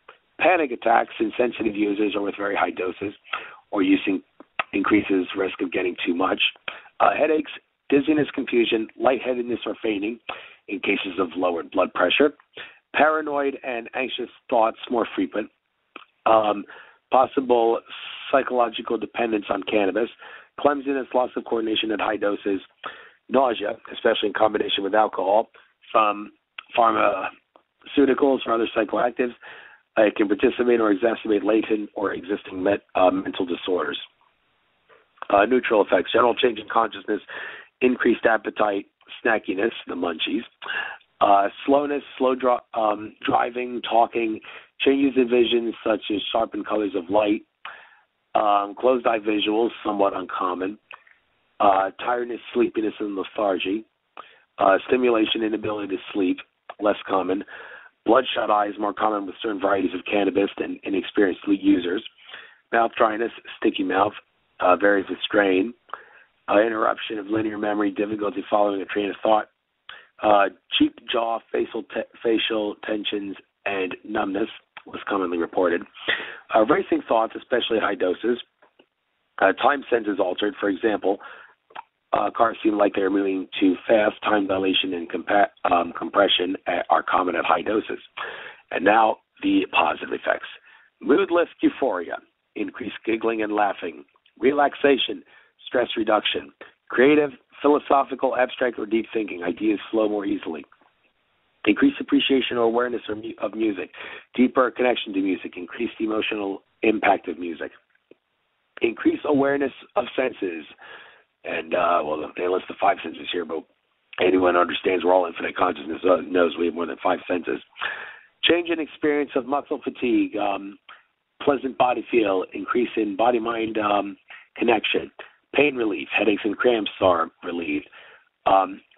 panic attacks in sensitive users or with very high doses, or using increases risk of getting too much, headaches, dizziness, confusion, lightheadedness or fainting in cases of lowered blood pressure, paranoid and anxious thoughts more frequent, possible psychological dependence on cannabis, clumsiness, loss of coordination at high doses, nausea, especially in combination with alcohol, from pharmaceuticals or other psychoactives. It can participate or exacerbate latent or existing mental disorders. Neutral effects, general change in consciousness, increased appetite, snackiness, the munchies, slowness, driving, talking, changes in vision such as sharpened colors of light, closed eye visuals, somewhat uncommon, tiredness, sleepiness, and lethargy, stimulation, inability to sleep, less common, bloodshot eyes, more common with certain varieties of cannabis and inexperienced users, mouth dryness, sticky mouth, varies with strain, interruption of linear memory, difficulty following a train of thought, cheek, jaw, facial tensions, and numbness was commonly reported. Racing thoughts, especially at high doses. Time sense is altered. For example, cars seem like they're moving too fast. Time dilation and compression are common at high doses. And now the positive effects. Mood lift, euphoria, increased giggling and laughing, relaxation, stress reduction, creative, philosophical, abstract, or deep thinking. Ideas flow more easily. Increased appreciation or awareness of music, deeper connection to music, increased emotional impact of music, increased awareness of senses, and, they list the 5 senses here, but anyone who understands we're all infinite consciousness knows we have more than 5 senses. Change in experience of muscle fatigue, pleasant body feel, increase in body-mind connection, pain relief, headaches and cramps are relieved,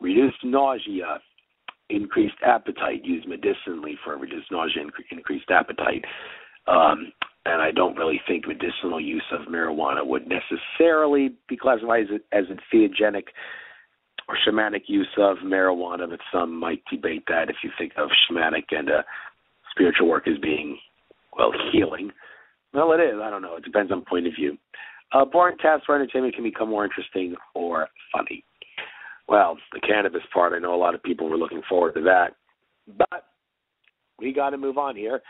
reduced nausea, increased appetite, used medicinally for reduced nausea and increased appetite. And I don't really think medicinal use of marijuana would necessarily be classified as entheogenic or shamanic use of marijuana, but some might debate that if you think of shamanic and spiritual work as being, healing. Well, it is. I don't know. It depends on point of view. Boring tasks for entertainment can become more interesting or funny. Well, the cannabis part, I know a lot of people were looking forward to that. But we got to move on here.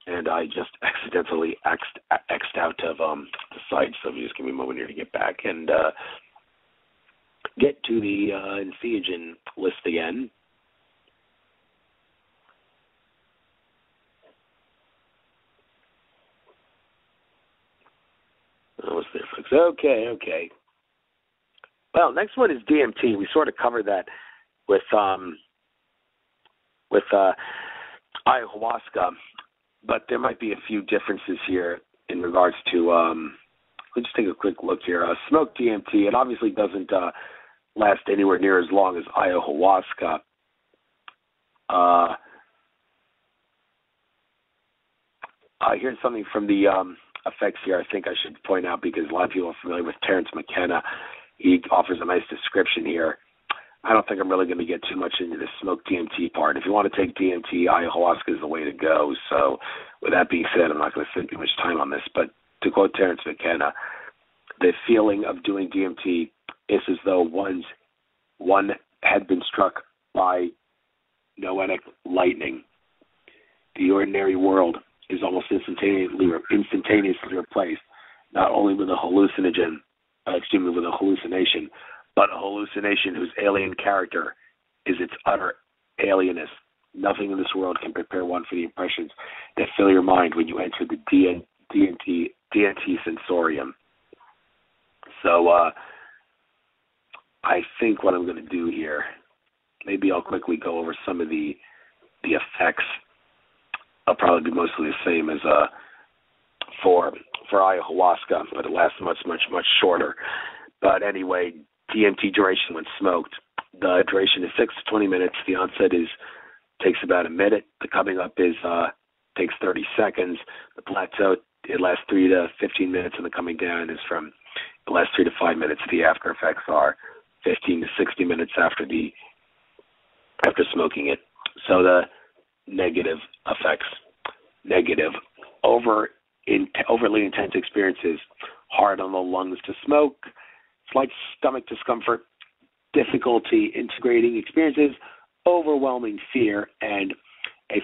And I just accidentally X'd out of the site, so just give me a moment here to get back and get to the Entheogen list again. Almost there, folks. Okay. Well, next one is DMT. We sort of covered that with ayahuasca, but there might be a few differences here in regards to. Let's just take a quick look here. Smoked DMT. It obviously doesn't last anywhere near as long as ayahuasca. Here's something from the effects here. I think I should point out because a lot of people are familiar with Terence McKenna. He offers a nice description here. I don't think I'm really going to get too much into the smoked DMT part. If you want to take DMT, ayahuasca is the way to go. So with that being said, I'm not going to spend too much time on this. But to quote Terence McKenna, the feeling of doing DMT is as though one had been struck by noetic lightning. The ordinary world is almost instantaneously replaced, not only with a hallucination, but a hallucination whose alien character is its utter alienness. Nothing in this world can prepare one for the impressions that fill your mind when you enter the DMT sensorium. So I think what I'm going to do here, maybe I'll quickly go over some of the effects. I'll probably be mostly the same as for ayahuasca, but it lasts much shorter. But anyway, DMT duration when smoked, the duration is 6 to 20 minutes. The onset is takes about a minute. The coming up takes 30 seconds. The plateau, it lasts 3 to 15 minutes, and the coming down is from the last 3 to 5 minutes. The after effects are 15 to 60 minutes after smoking it. So the negative effects. Negative. Overly intense experiences. Hard on the lungs to smoke. Slight stomach discomfort. Difficulty integrating experiences. Overwhelming fear. And a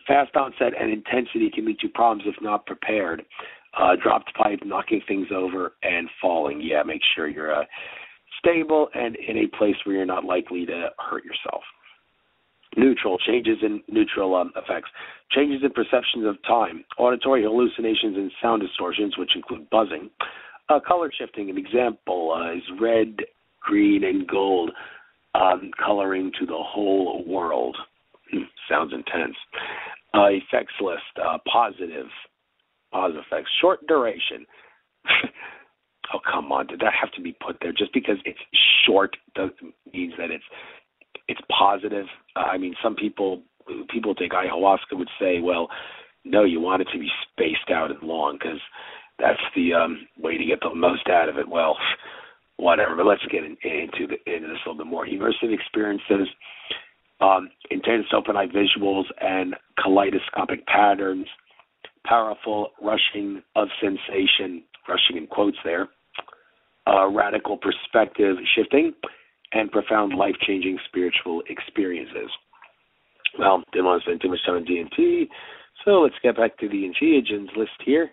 fast onset and intensity can lead to problems if not prepared. Dropped pipe, knocking things over, and falling. Yeah, make sure you're stable and in a place where you're not likely to hurt yourself. Neutral, changes in neutral effects. Changes in perceptions of time. Auditory hallucinations and sound distortions, which include buzzing. Color shifting, an example is red, green, and gold, coloring to the whole world. Sounds intense. Effects list, positive effects. Short duration. Oh, come on. Did that have to be put there? Just because it's short means that it's positive. I mean, some people take ayahuasca would say, well, no, you want it to be spaced out and long because that's the way to get the most out of it. Well, whatever. But let's get into this a little bit more. Immersive experiences, intense open-eye visuals and kaleidoscopic patterns, powerful rushing of sensation, rushing in quotes there, radical perspective shifting, and profound life-changing spiritual experiences. Well, didn't want to spend too much time on DMT, so let's get back to the Entheogens list here.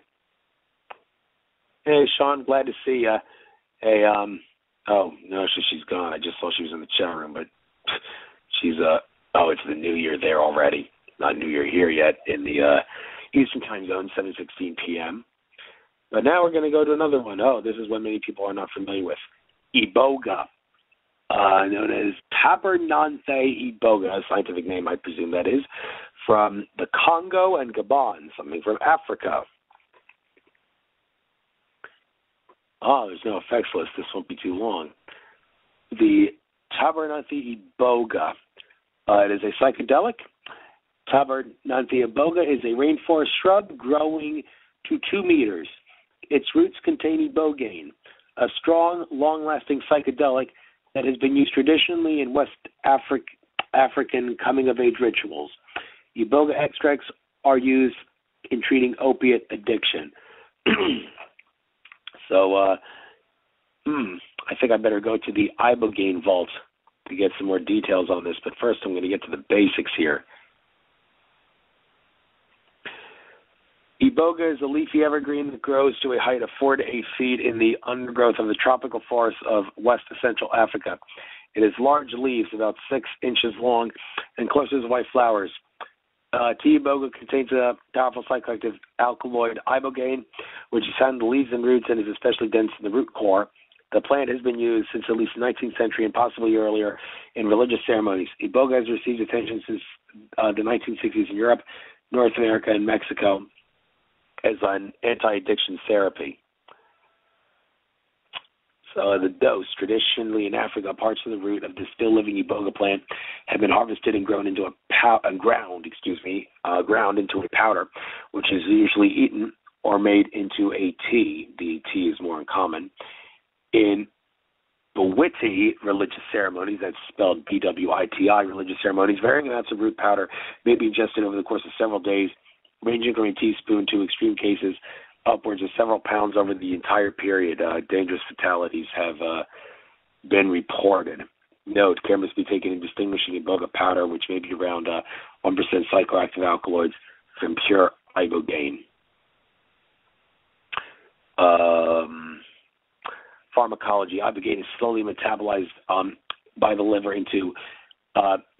Hey, Sean, glad to see you. Hey, oh, no, she's gone. I just saw she was in the chat room, but she's, it's the New Year there already. Not New Year here yet in the Eastern Time Zone, 7:16 p.m. But now we're going to go to another one. Oh, this is one many people are not familiar with. Iboga, known as Tabernanthe iboga, a scientific name I presume that is, from the Congo and Gabon, something from Africa. Oh, there's no effects list. This won't be too long. The Tabernanthe iboga. It is a psychedelic. Tabernanthe iboga is a rainforest shrub growing to 2 meters. Its roots contain ibogaine, a strong, long-lasting psychedelic that has been used traditionally in West African coming-of-age rituals. Iboga extracts are used in treating opiate addiction. So, I think I better go to the ibogaine vault to get some more details on this. But first, I'm going to get to the basics here. Iboga is a leafy evergreen that grows to a height of 4 to 8 feet in the undergrowth of the tropical forests of West Central Africa. It has large leaves, about 6 inches long, and clusters of white flowers. Tea iboga contains a powerful psychoactive alkaloid ibogaine, which is found in the leaves and roots and is especially dense in the root core. The plant has been used since at least the 19th century and possibly earlier in religious ceremonies. Iboga has received attention since the 1960s in Europe, North America, and Mexico as an anti-addiction therapy. So the dose, traditionally in Africa, parts of the root of the still living iboga plant have been harvested and grown into ground into a powder, which is usually eaten or made into a tea. The tea is more uncommon. In Bwiti religious ceremonies, that's spelled B-W-I-T-I, religious ceremonies, varying amounts of root powder may be ingested over the course of several days, ranging from a teaspoon to extreme cases upwards of several pounds over the entire period. Dangerous fatalities have been reported. Note, care must be taken in distinguishing iboga powder, which may be around 1% psychoactive alkaloids, from pure ibogaine. Pharmacology. Ibogaine is slowly metabolized by the liver into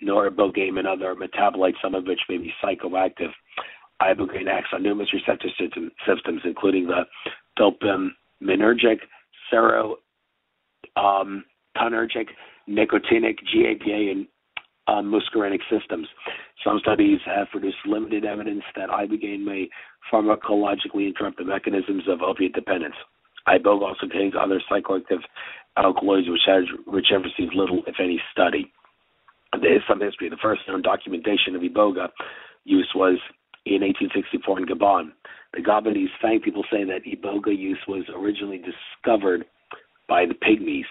noribogaine and other metabolites, some of which may be psychoactive. Ibogaine acts on numerous receptor systems, including the dopaminergic, serotonergic, nicotinic, GABA, and muscarinic systems. Some studies have produced limited evidence that ibogaine may pharmacologically interrupt the mechanisms of opiate dependence. Iboga also contains other psychoactive alkaloids which have received little, if any, study. There is some history. The first known documentation of iboga use was in 1864 in Gabon. The Gabonese Fang people say that iboga use was originally discovered by the Pygmies.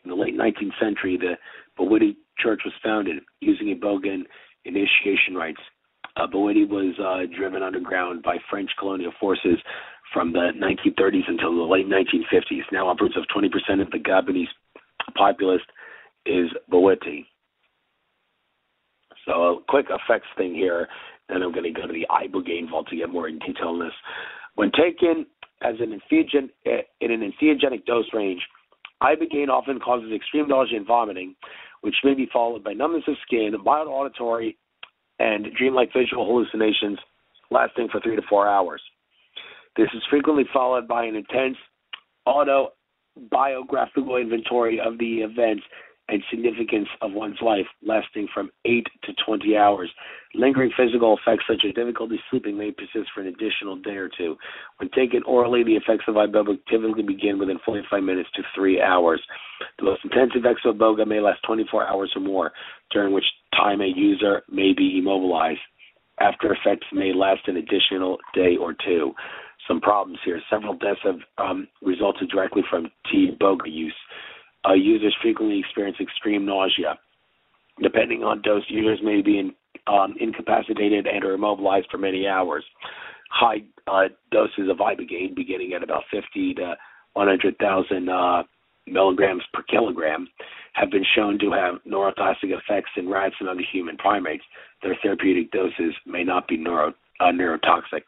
In the late 19th century, the Bawiti Church was founded using iboga in initiation rites. Bawiti was driven underground by French colonial forces from the 1930s until the late 1950s. Now upwards of 20% of the Gabonese populace is Bawiti. So a quick effects thing here, then I'm going to go to the ibogaine vault to get more in detail on this. When taken as an entheogen, in an entheogenic dose range, ibogaine often causes extreme nausea and vomiting, which may be followed by numbness of skin, mild auditory, and dreamlike visual hallucinations lasting for 3 to 4 hours. This is frequently followed by an intense autobiographical inventory of the events and significance of one's life, lasting from 8 to 20 hours. Lingering physical effects such as difficulty sleeping may persist for an additional day or two. When taken orally, the effects of iboga typically begin within 45 minutes to 3 hours. The most intense effects of iboga may last 24 hours or more, during which time a user may be immobilized. After effects may last an additional day or two. Some problems here. Several deaths have resulted directly from iboga use. Users frequently experience extreme nausea. Depending on dose, users may be incapacitated and or immobilized for many hours. High doses of ibogaine, beginning at about 50 to 100,000 milligrams per kilogram, have been shown to have neurotoxic effects in rats and other human primates. Their therapeutic doses may not be neurotoxic.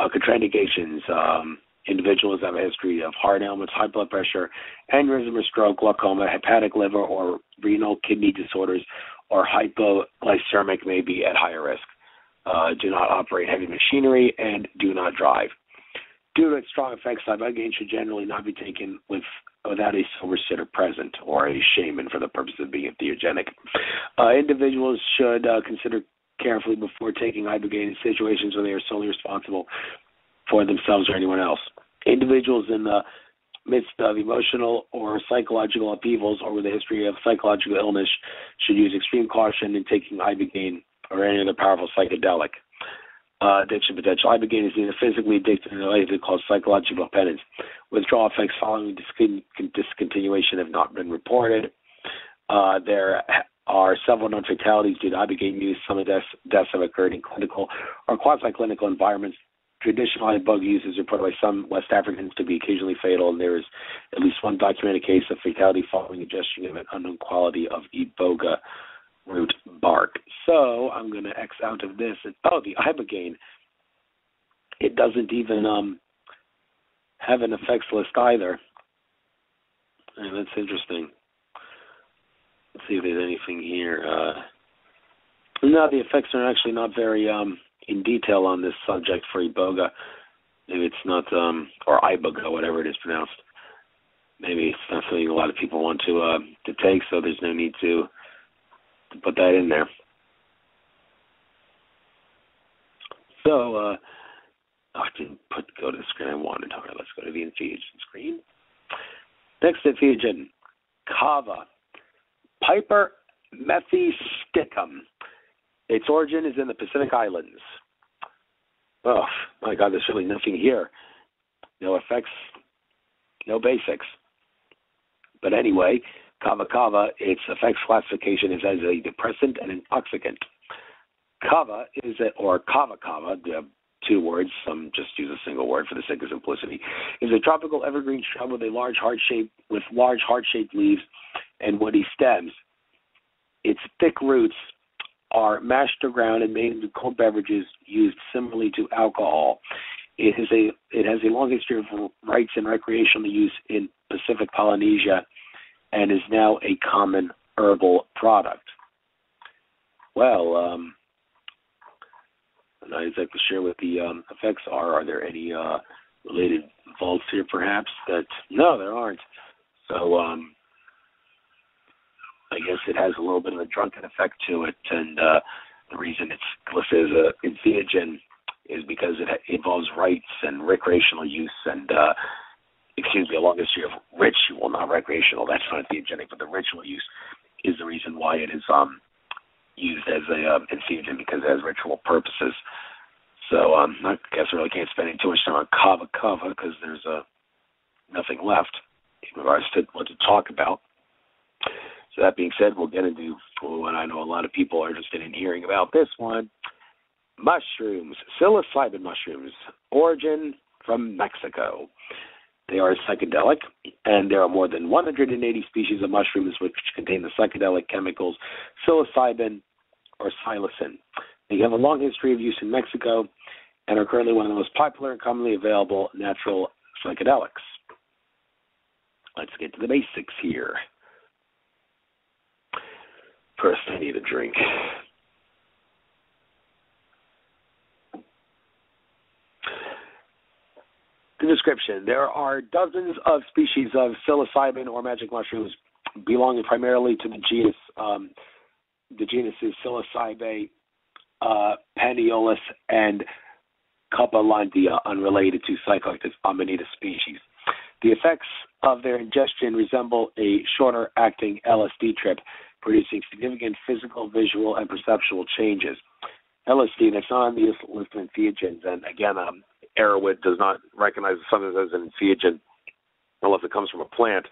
Contraindications. Individuals have a history of heart ailments, high blood pressure, aneurysm or stroke, glaucoma, hepatic liver or renal kidney disorders, or hypoglycemic may be at higher risk. Do not operate heavy machinery and do not drive. Due to its strong effects, ibogaine should generally not be taken without a sober sitter present or a shaman for the purpose of being entheogenic. Individuals should consider carefully before taking ibogaine in situations where they are solely responsible for themselves or anyone else. Individuals in the midst of emotional or psychological upheavals or with a history of psychological illness should use extreme caution in taking ibogaine or any other powerful psychedelic. Addiction potential. Ibogaine is neither physically addictive nor likely to cause psychological dependence. Withdrawal effects following discontinuation have not been reported. There are several known fatalities due to ibogaine use. Some of the deaths have occurred in clinical or quasi-clinical environments. Traditional iboga use is reported by some West Africans to be occasionally fatal, and there is at least one documented case of fatality following ingestion of an unknown quality of iboga root bark. So I'm going to X out of this. And, the ibogaine, it doesn't even have an effects list either. And that's interesting. Let's see if there's anything here. No, the effects are actually not very in detail on this subject for iboga. Maybe it's not, or iboga, whatever it is pronounced. Maybe it's not something a lot of people want to take, so there's no need to put that in there. So, I didn't go to the screen I wanted. All right, let's go to the Entheogen screen. Next Entheogen, kava, Piper methysticum. Its origin is in the Pacific Islands. Oh, my God, there's really nothing here. No effects, no basics. But anyway, kava, its effects classification is as a depressant and intoxicant. Kava is, or kava, two words, some just use a single word for the sake of simplicity, is a tropical evergreen shrub with large heart-shaped leaves and woody stems. Its thick roots are mashed to ground and made into cold beverages used similarly to alcohol. It has a long history of rites and recreational use in Pacific Polynesia and is now a common herbal product. Well, I'm not exactly sure what the effects are. Are there any related vaults here, perhaps? No, there aren't. So I guess it has a little bit of a drunken effect to it, and the reason it's listed as an entheogen is because it involves rites and recreational use and, a long history of ritual, not recreational. That's not entheogenic, but the ritual use is the reason why it is used as a entheogen because it has ritual purposes. So I guess I really can't spend too much time on kava because there's nothing left in regards to what to talk about. So that being said, we'll get into what I know a lot of people are interested in hearing about this one. Mushrooms, psilocybin mushrooms, origin from Mexico. They are psychedelic, and there are more than 180 species of mushrooms which contain the psychedelic chemicals psilocybin or psilocin. They have a long history of use in Mexico and are currently one of the most popular and commonly available natural psychedelics. Let's get to the basics here. First, I need a drink. The description. There are dozens of species of psilocybin or magic mushrooms belonging primarily to the genus. The genus is Psilocybe, Paniolus, and Copalandia, unrelated to Psychoactive Amanita species. The effects of their ingestion resemble a shorter-acting LSD trip, producing significant physical, visual, and perceptual changes. LSD, that's not on the list of entheogens, and again, Erowid does not recognize something as an entheogen unless it comes from a plant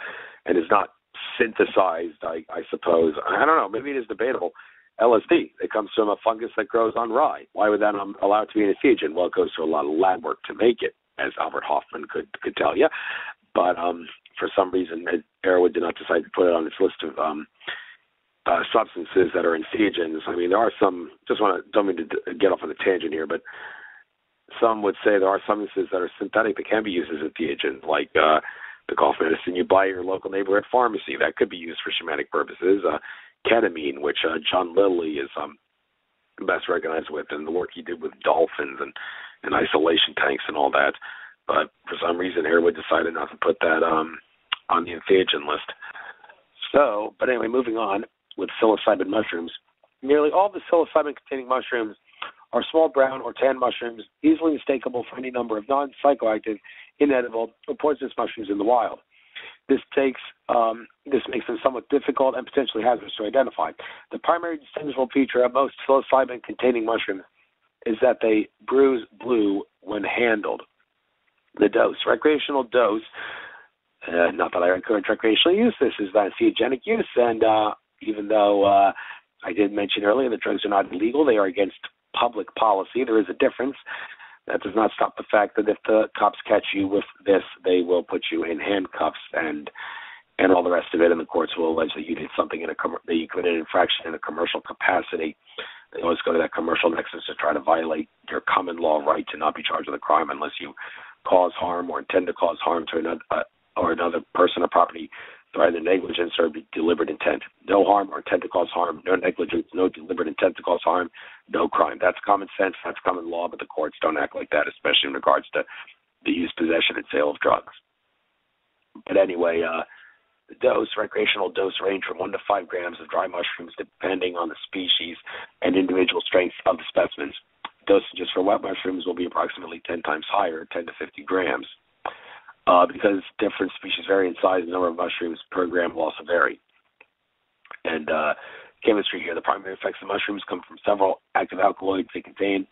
and is not synthesized, I suppose. I don't know, maybe it is debatable. LSD, it comes from a fungus that grows on rye. Why would that allow it to be an entheogen? Well, it goes through a lot of lab work to make it, as Albert Hoffman could tell you. But for some reason, Erowid did not decide to put it on its list of substances that are entheogens. I mean, there are some, don't mean to get off on a tangent here, but some would say there are substances that are synthetic that can be used as entheogens, like the cough medicine you buy at your local neighborhood pharmacy. That could be used for shamanic purposes. Ketamine, which John Lilly is best recognized with, and the work he did with dolphins and isolation tanks and all that. But for some reason, Erowid decided not to put that on the entheogen list. So, but anyway, moving on with psilocybin mushrooms. Nearly all the psilocybin-containing mushrooms are small brown or tan mushrooms, easily mistakable for any number of non-psychoactive, inedible, or poisonous mushrooms in the wild. This makes them somewhat difficult and potentially hazardous to identify. The primary distinguishable feature of most psilocybin-containing mushrooms is that they bruise blue when handled. The dose, recreational dose, not that I encourage recreational use, this is not entheogenic use, and even though I did mention earlier that drugs are not illegal, they are against public policy. There is a difference. That does not stop the fact that if the cops catch you with this, they will put you in handcuffs and all the rest of it, and the courts will allege that you did something that you committed an infraction in a commercial capacity. They always go to that commercial nexus to try to violate your common law right to not be charged with a crime unless you cause harm or intend to cause harm to another person or property through either negligence or deliberate intent. No harm or intent to cause harm, no negligence, no deliberate intent to cause harm, no crime. That's common sense, that's common law, but the courts don't act like that, especially in regards to the use, possession, and sale of drugs. But anyway, the dose, recreational dose range from 1 to 5 grams of dry mushrooms depending on the species and individual strength of the specimens. Dosages for wet mushrooms will be approximately 10 times higher, 10 to 50 grams. Because different species vary in size, the number of mushrooms per gram will also vary. And chemistry here, the primary effects of mushrooms come from several active alkaloids they contain.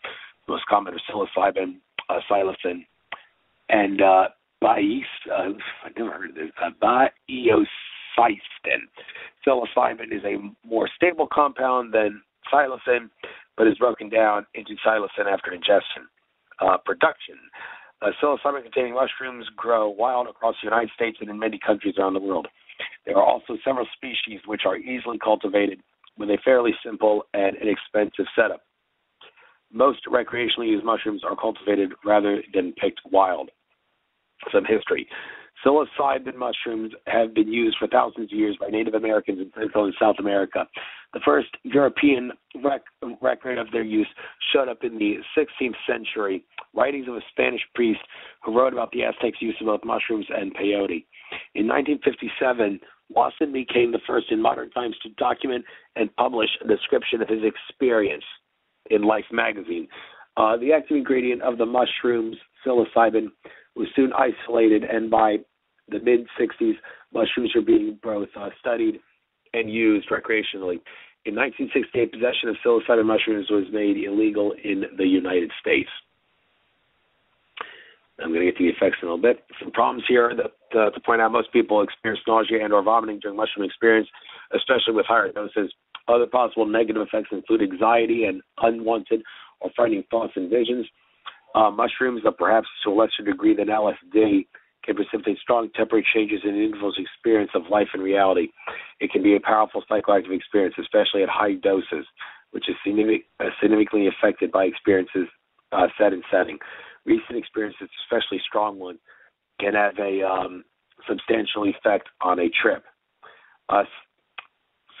The most common are psilocybin, psilocin, and baeocystin. Psilocybin is a more stable compound than psilocin, but is broken down into psilocin after ingestion. Production. Psilocybin-containing mushrooms grow wild across the United States and in many countries around the world. There are also several species which are easily cultivated with a fairly simple and inexpensive setup. Most recreationally used mushrooms are cultivated rather than picked wild. Some history. Psilocybin mushrooms have been used for thousands of years by Native Americans in Central and South America. The first European record of their use showed up in the 16th century, writings of a Spanish priest who wrote about the Aztecs' use of both mushrooms and peyote. In 1957, Wasson became the first in modern times to document and publish a description of his experience in Life magazine. The active ingredient of the mushrooms, psilocybin, was soon isolated, and by the mid-60s, mushrooms were being both studied and used recreationally. In 1968, possession of psilocybin mushrooms was made illegal in the United States. I'm going to get to the effects in a little bit. Some problems here to point out: most people experience nausea and or vomiting during mushroom experience, especially with higher doses. Other possible negative effects include anxiety and unwanted or frightening thoughts and visions. Mushrooms, though perhaps to a lesser degree than LSD, can precipitate strong temporary changes in an individual's experience of life and reality. It can be a powerful psychoactive experience, especially at high doses, which is significantly affected by experiences set and setting. Recent experiences, especially strong ones, can have a substantial effect on a trip.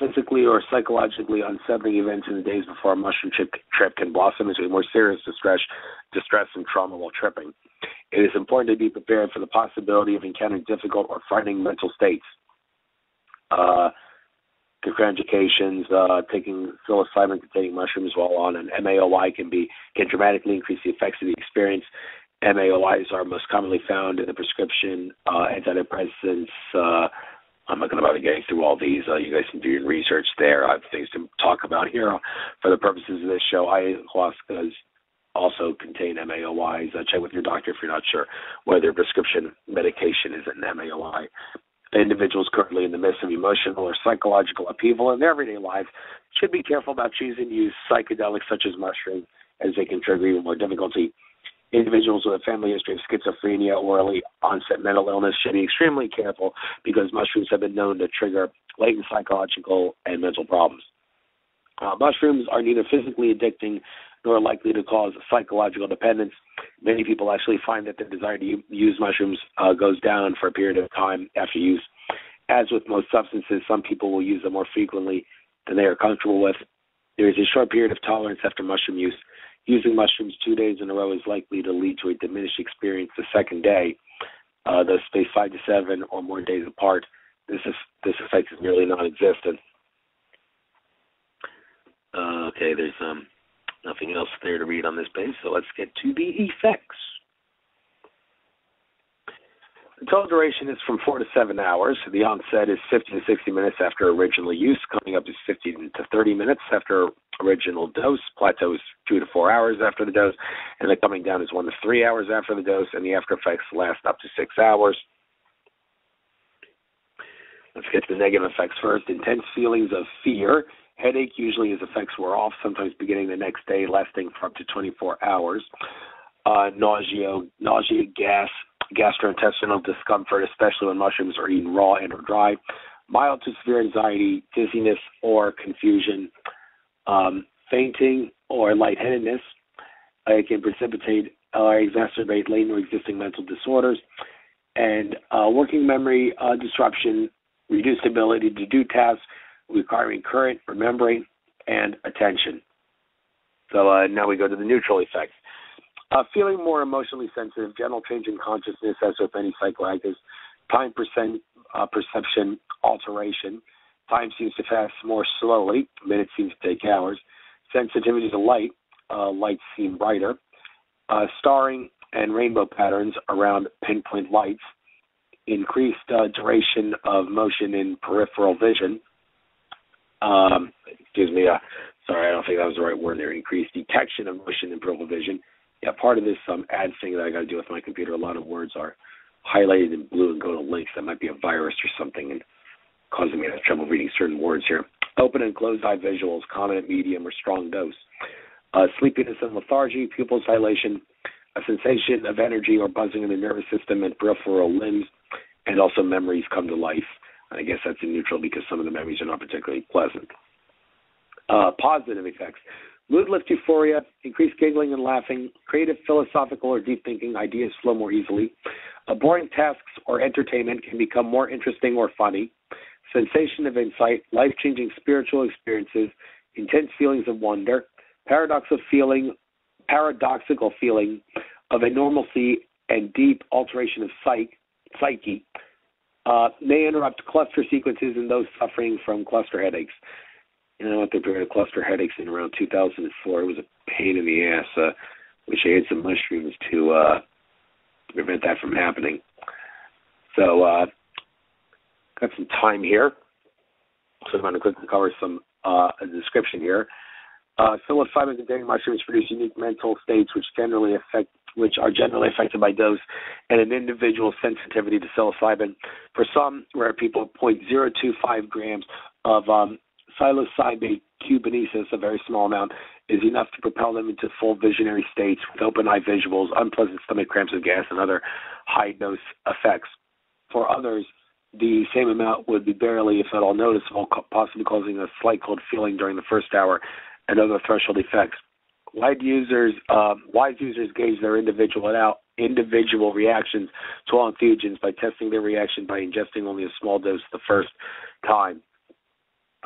Physically or psychologically unsettling events in the days before a mushroom trip can blossom into more serious distress and trauma while tripping. It is important to be prepared for the possibility of encountering difficult or frightening mental states. Contraindications: taking psilocybin-containing mushrooms while on an MAOI can dramatically increase the effects of the experience. MAOIs are most commonly found in the prescription antidepressants. I'm not going to bother getting through all these. You guys can do your research there. I have things to talk about here for the purposes of this show. Ayahuascas also contain MAOIs. Check with your doctor if you're not sure whether prescription medication is an MAOI. Individuals currently in the midst of emotional or psychological upheaval in their everyday lives should be careful about choosing to use psychedelics such as mushrooms, as they can trigger even more difficulty. Individuals with a family history of schizophrenia or early onset mental illness should be extremely careful because mushrooms have been known to trigger latent psychological and mental problems. Mushrooms are neither physically addicting nor likely to cause psychological dependence. Many people actually find that the desire to use mushrooms goes down for a period of time after use. As with most substances, some people will use them more frequently than they are comfortable with. There is a short period of tolerance after mushroom use. Using mushrooms 2 days in a row is likely to lead to a diminished experience the second day, thus spaced 5 to 7 or more days apart. This effect is nearly non-existent. Okay, there's nothing else there to read on this page, so let's get to the effects. The total duration is from 4 to 7 hours. The onset is 50 to 60 minutes after original use, coming up to 50 to 30 minutes after original dose. Plateau is 2 to 4 hours after the dose, and the coming down is 1 to 3 hours after the dose, and the after effects last up to 6 hours. Let's get to the negative effects first. Intense feelings of fear. Headache, usually as effects wear off, sometimes beginning the next day, lasting for up to 24 hours. Nausea, gas, gastrointestinal discomfort, especially when mushrooms are eaten raw and or dry. Mild to severe anxiety, dizziness or confusion, fainting or lightheadedness. It can precipitate or exacerbate latent or existing mental disorders. And working memory disruption, reduced ability to do tasks requiring current remembering and attention. So now we go to the neutral effects. Feeling more emotionally sensitive, general change in consciousness as with any psychoactives, time perception alteration, time seems to pass more slowly, minutes seem to take hours, sensitivity to light, lights seem brighter, starring and rainbow patterns around pinpoint lights, increased duration of motion in peripheral vision, sorry, I don't think that was the right word there. Increased detection of motion in peripheral vision. Yeah, part of this ad thing that I got to do with my computer, a lot of words are highlighted in blue and go to links. That might be a virus or something and causing me to have trouble reading certain words here. Open and closed eye visuals, common, medium, or strong dose. Sleepiness and lethargy, pupil dilation, a sensation of energy or buzzing in the nervous system and peripheral limbs, and also memories come to life. I guess that's in neutral because some of the memories are not particularly pleasant. Positive effects. Mood lift, euphoria, increased giggling and laughing, creative, philosophical, or deep thinking, ideas flow more easily. Boring tasks or entertainment can become more interesting or funny. Sensation of insight, life-changing spiritual experiences, intense feelings of wonder, paradoxical feeling of a normalcy and deep alteration of psyche, may interrupt cluster sequences in those suffering from cluster headaches. You know, I went through cluster headaches in around 2004. It was a pain in the ass. Wish I had some mushrooms to prevent that from happening. So, got some time here. So I'm going to quickly cover some a description here. Psilocybin-containing mushrooms produce unique mental states which are generally affected by dose and an individual's sensitivity to psilocybin. For some rare people, 0.025 grams of psilocybin cubanesis, a very small amount, is enough to propel them into full visionary states with open eye visuals, unpleasant stomach cramps and gas, and other high dose effects. For others, the same amount would be barely, if at all, noticeable, possibly causing a slight cold feeling during the first hour and other threshold effects. Wise users gauge their individual reactions to all entheogens by testing their reaction by ingesting only a small dose the first time.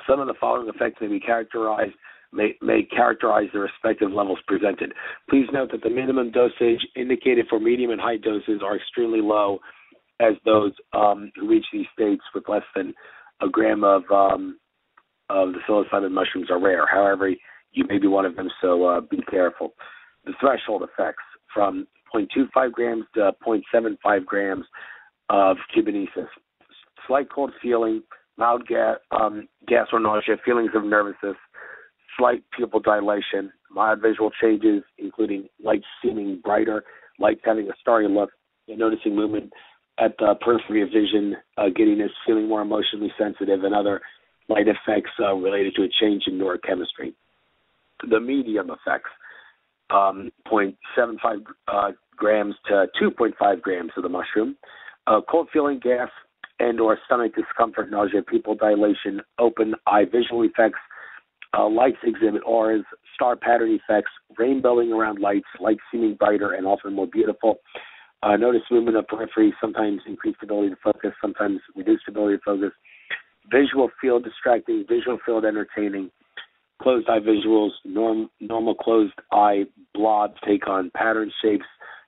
Some of the following effects may characterize the respective levels presented. Please note that the minimum dosage indicated for medium and high doses are extremely low, as those who reach these states with less than a gram of the psilocybin mushrooms are rare. However, you may be one of them, so be careful. The threshold effects from 0.25 grams to 0.75 grams of cubanesis. Slight cold feeling, mild gas or nausea, feelings of nervousness, slight pupil dilation, mild visual changes, including lights seeming brighter, lights having a starry look, and noticing movement at the periphery of vision, giddiness, feeling more emotionally sensitive, and other light effects related to a change in neurochemistry. The medium effects, 0.75 grams to 2.5 grams of the mushroom, cold feeling, gas, and or stomach discomfort, nausea, pupil dilation, open eye visual effects, lights exhibit auras, star pattern effects, rainbowing around lights, lights seeming brighter and often more beautiful. Notice movement of periphery, sometimes increased ability to focus, sometimes reduced ability to focus. Visual field distracting, visual field entertaining. Closed eye visuals, normal closed eye blobs take on pattern shapes,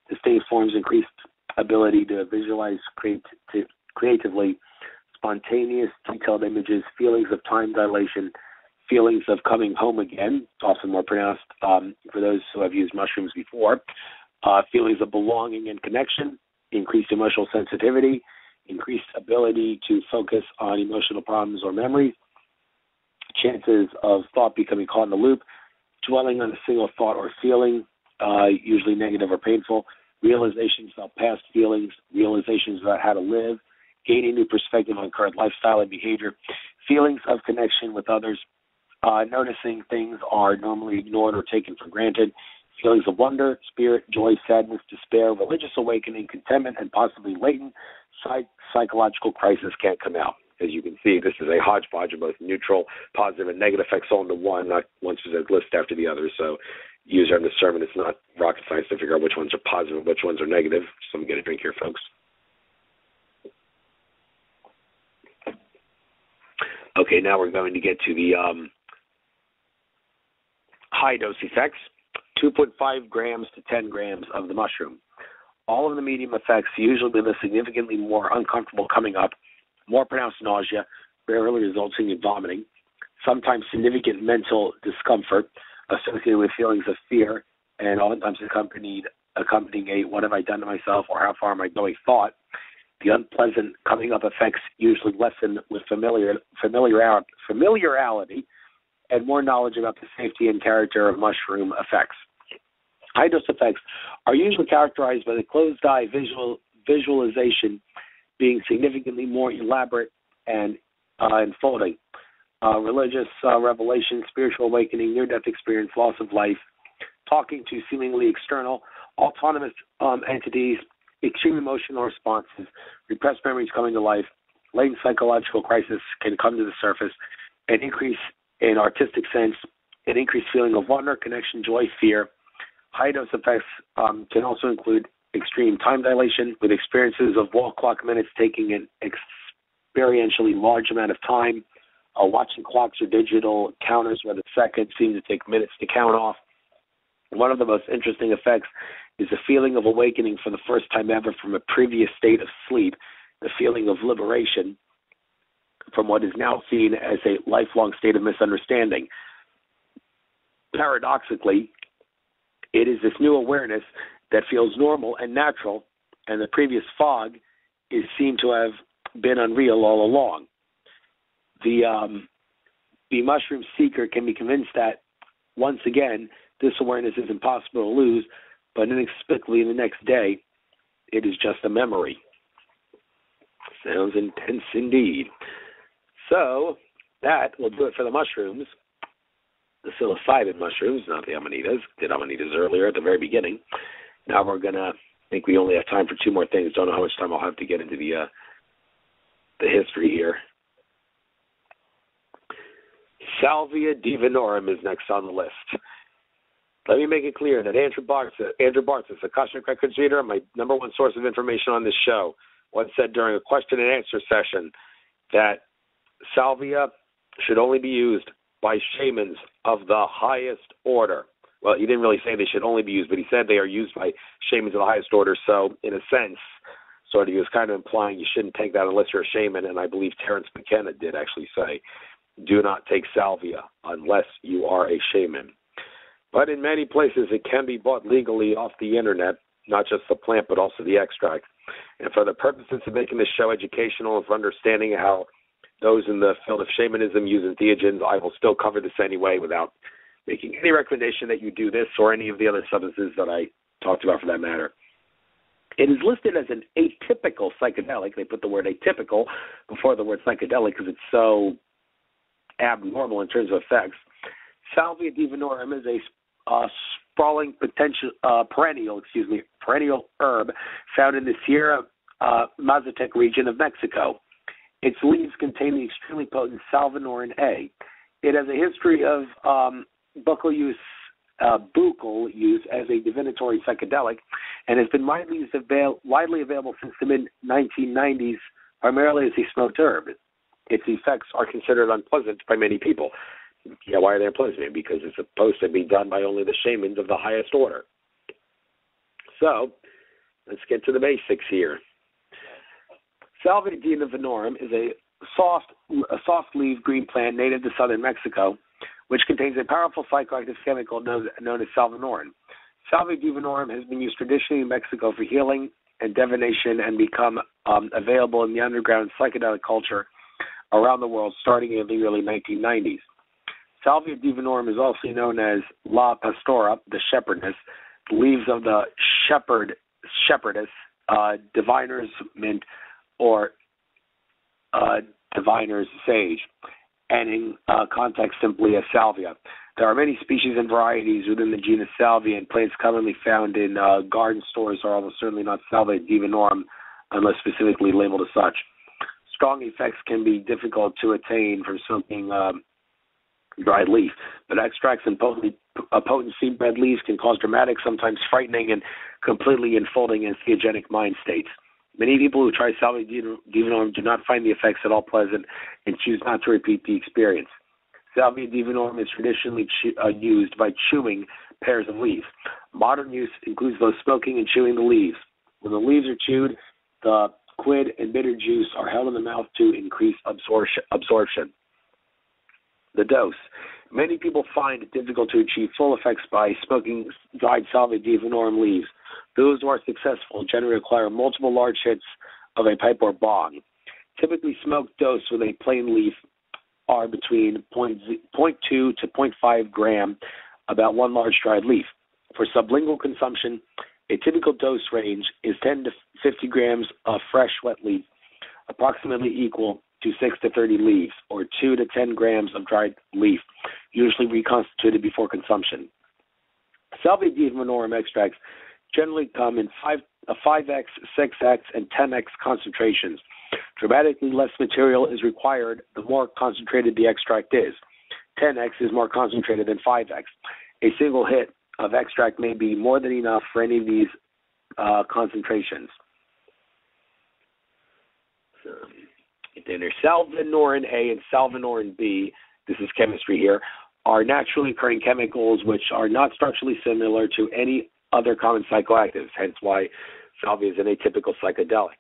distinct forms, increased ability to visualize creatively, spontaneous detailed images, feelings of time dilation, feelings of coming home again, often more pronounced for those who have used mushrooms before, feelings of belonging and connection, increased emotional sensitivity, increased ability to focus on emotional problems or memories, chances of thought becoming caught in the loop, dwelling on a single thought or feeling, usually negative or painful, realizations about past feelings, realizations about how to live, gaining new perspective on current lifestyle and behavior, feelings of connection with others, noticing things are normally ignored or taken for granted, feelings of wonder, spirit, joy, sadness, despair, religious awakening, contentment, and possibly latent psychological crisis can't come out. As you can see, this is a hodgepodge of both neutral, positive, and negative effects all into one, not one specific list after the other. So user and discernment, it's not rocket science to figure out which ones are positive and which ones are negative. So I'm going to drink here, folks. Okay, now we're going to get to the high dose effects, 2.5 grams to 10 grams of the mushroom. All of the medium effects usually with a significantly more uncomfortable coming up, more pronounced nausea, rarely resulting in vomiting, sometimes significant mental discomfort associated with feelings of fear, and oftentimes accompanying a what have I done to myself or how far am I going thought. The unpleasant coming up effects usually lessen with familiarity and more knowledge about the safety and character of mushroom effects. High dose effects are usually characterized by the closed eye visualization being significantly more elaborate and unfolding. Religious revelation, spiritual awakening, near-death experience, loss of life, talking to seemingly external, autonomous entities, extreme emotional responses, repressed memories coming to life, latent psychological crisis can come to the surface, an increase in artistic sense, an increased feeling of wonder, connection, joy, fear. High dose effects can also include extreme time dilation with experiences of wall clock minutes taking an experientially large amount of time, watching clocks or digital counters where the seconds seem to take minutes to count off. One of the most interesting effects is the feeling of awakening for the first time ever from a previous state of sleep, the feeling of liberation from what is now seen as a lifelong state of misunderstanding. Paradoxically, it is this new awareness that feels normal and natural, and the previous fog is seen to have been unreal all along. The the mushroom seeker can be convinced that, once again, this awareness is impossible to lose, but inexplicably the next day, it is just a memory. Sounds intense indeed. So, that will do it for the mushrooms. The psilocybin mushrooms, not the amanitas. Did amanitas earlier at the very beginning. Now we're going to, I think we only have time for two more things. Don't know how much time I'll have to get into the history here. Salvia divinorum is next on the list. Let me make it clear that Andrew Bartzis, a Akashic Records reader, my number one source of information on this show, once said during a question and answer session that salvia should only be used by shamans of the highest order. Well, he didn't really say they should only be used, but he said they are used by shamans of the highest order. So, in a sense, sort of he was kind of implying you shouldn't take that unless you're a shaman, and I believe Terence McKenna did actually say, do not take salvia unless you are a shaman. But in many places, it can be bought legally off the internet, not just the plant, but also the extract. And for the purposes of making this show educational and for understanding how those in the field of shamanism use entheogens, I will still cover this anyway without making any recommendation that you do this or any of the other substances that I talked about for that matter. It is listed as an atypical psychedelic. They put the word atypical before the word psychedelic because it's so abnormal in terms of effects. Salvia divinorum is a sprawling perennial herb found in the Sierra Mazatec region of Mexico. Its leaves contain the extremely potent salvinorin A. It has a history of buccal use as a divinatory psychedelic and has been widely available since the mid-1990s, primarily as a smoked herb. Its effects are considered unpleasant by many people. Yeah, why are they unpleasant? Because it's supposed to be done by only the shamans of the highest order. So, let's get to the basics here. Salvia divinorum is a soft-leaved green plant native to southern Mexico, which contains a powerful psychoactive chemical known as salvinorin. Salvia divinorum has been used traditionally in Mexico for healing and divination and become available in the underground psychedelic culture around the world starting in the early 1990s. Salvia divinorum is also known as La Pastora, the shepherdess, the leaves of the shepherdess, diviner's mint, or diviner's sage, and in context simply as salvia. There are many species and varieties within the genus Salvia, and plants commonly found in garden stores are almost certainly not Salvia divinorum unless specifically labeled as such. Strong effects can be difficult to attain from smoking dried leaf, but extracts and potent seed-bred leaves can cause dramatic, sometimes frightening, and completely enfolding entheogenic mind states. Many people who try Salvia divinorum do not find the effects at all pleasant and choose not to repeat the experience. Salvia divinorum is traditionally used by chewing pairs of leaves. Modern use includes both smoking and chewing the leaves. When the leaves are chewed, the quid and bitter juice are held in the mouth to increase absorption. The dose. Many people find it difficult to achieve full effects by smoking dried Salvia divinorum leaves. Those who are successful generally require multiple large hits of a pipe or bong. Typically, smoked dose with a plain leaf are between 0.2 to 0.5 gram, about one large dried leaf. For sublingual consumption, a typical dose range is 10 to 50 grams of fresh wet leaf, approximately equal to 6 to 30 leaves, or 2 to 10 grams of dried leaf, usually reconstituted before consumption. Salvia divinorum extracts generally come in 5x, 6x, and 10x concentrations. Dramatically less material is required the more concentrated the extract is. 10x is more concentrated than 5x. A single hit of extract may be more than enough for any of these concentrations. So, there's salvinorin A and salvinorin B, this is chemistry here, are naturally occurring chemicals which are not structurally similar to any other common psychoactives, hence why salvia is an atypical psychedelic.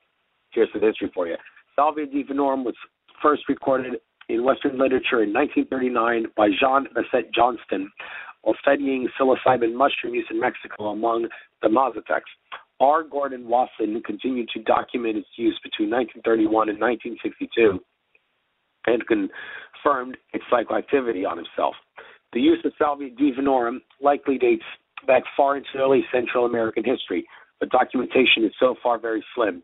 Here's some history for you. Salvia divinorum was first recorded in Western literature in 1939 by Jean Bassett Johnston while studying psilocybin mushroom use in Mexico among the Mazatecs. R. Gordon Wasson continued to document its use between 1931 and 1962 and confirmed its psychoactivity on himself. The use of Salvia divinorum likely dates back far into early Central American history, but documentation is so far very slim.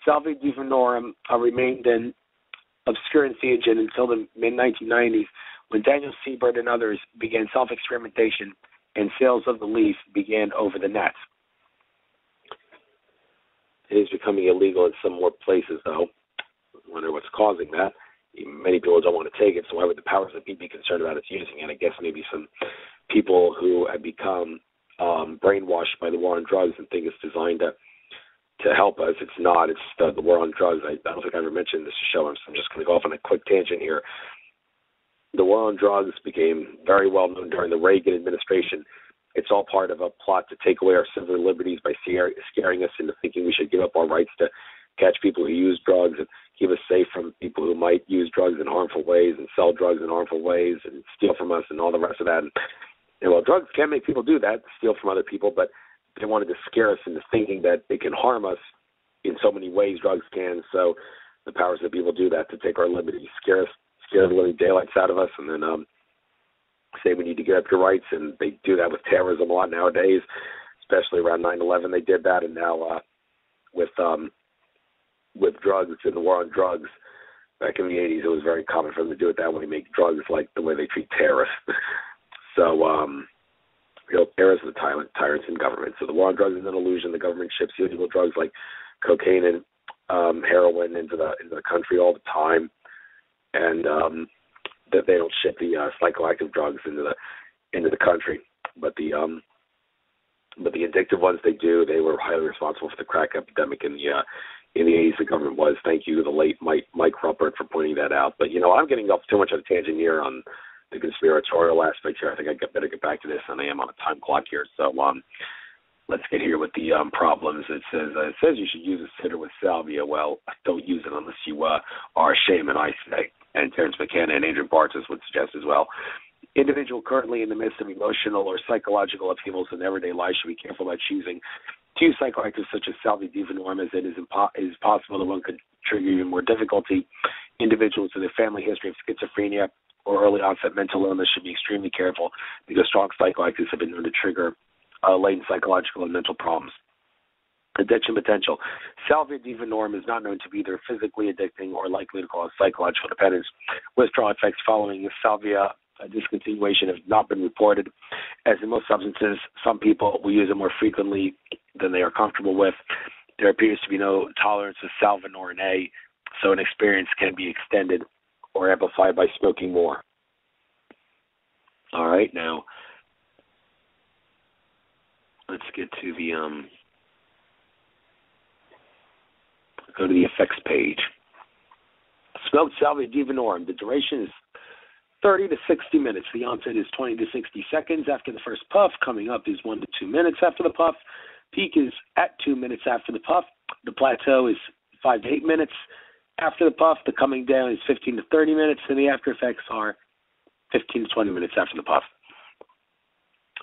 Salvia divinorum remained an obscure entheogen until the mid-1990s, when Daniel Siebert and others began self-experimentation and sales of the leaf began over the net. It is becoming illegal in some more places, though. I wonder what's causing that. Many people don't want to take it, so why would the powers that be concerned about its using it? I guess maybe some people who have become brainwashed by the war on drugs and think it's designed to help us. It's not. It's the war on drugs. I don't think I ever mentioned this show. I'm just going to go off on a quick tangent here. The war on drugs became very well known during the Reagan administration. It's all part of a plot to take away our civil liberties by scaring us into thinking we should give up our rights to catch people who use drugs and keep us safe from people who might use drugs in harmful ways and sell drugs in harmful ways and steal from us and all the rest of that. And well, drugs can make people do that, steal from other people, but they wanted to scare us into thinking that it can harm us in so many ways drugs can. So the powers that be will do that to take our liberties, scare the living daylights out of us, and then say we need to give up your rights. And they do that with terrorism a lot nowadays, especially around 9/11. They did that, and now with drugs and the war on drugs. Back in the 80s, it was very common for them to do it that way, make drugs like the way they treat terrorists. So, real terrorists are the tyrants in government. So the war on drugs is an illusion. The government ships illegal drugs like cocaine and heroin into the country all the time, and that they don't ship the psychoactive drugs into the country. But the addictive ones they do. They were highly responsible for the crack epidemic in the 80s. The government was. Thank you to the late Mike Ruppert for pointing that out. But I'm getting off too much of a tangent here on the conspiratorial aspect here. I think I better get back to this, and I am on a time clock here. So let's get here with the problems. It says you should use a sitter with salvia. Well, don't use it unless you are a shaman, I say. And Terrence McKenna and Adrian Bartzis would suggest as well. Individual currently in the midst of emotional or psychological upheavals in everyday life should be careful about choosing to use psychoactives such as salvia divinorum, as it is possible that one could trigger even more difficulty. Individuals with a family history of schizophrenia or early onset mental illness should be extremely careful because strong psychoactives have been known to trigger latent psychological and mental problems. Addiction potential. Salvia divinorum is not known to be either physically addicting or likely to cause psychological dependence. Withdrawal effects following salvia discontinuation have not been reported. As in most substances, some people will use it more frequently than they are comfortable with. There appears to be no tolerance of salvinorin A, so an experience can be extended or amplified by smoking more. All right, now let's get to the go to the effects page. Smoked salvia divinorum. The duration is 30 to 60 minutes. The onset is 20 to 60 seconds after the first puff. Coming up is 1 to 2 minutes after the puff. Peak is at 2 minutes after the puff. The plateau is 5 to 8 minutes after the puff. The coming down is 15 to 30 minutes, and the after effects are 15 to 20 minutes after the puff.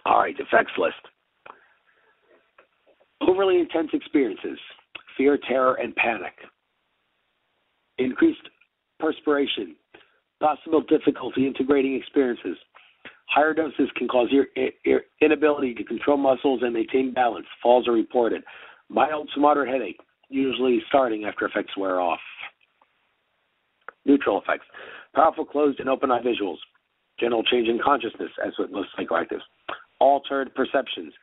All right, effects list. Overly intense experiences, fear, terror, and panic. Increased perspiration, possible difficulty integrating experiences. Higher doses can cause your inability to control muscles and maintain balance. Falls are reported. Mild to moderate headache, usually starting after effects wear off. Neutral effects. Powerful closed and open eye visuals. General change in consciousness, as with most psychoactives. Altered perceptions.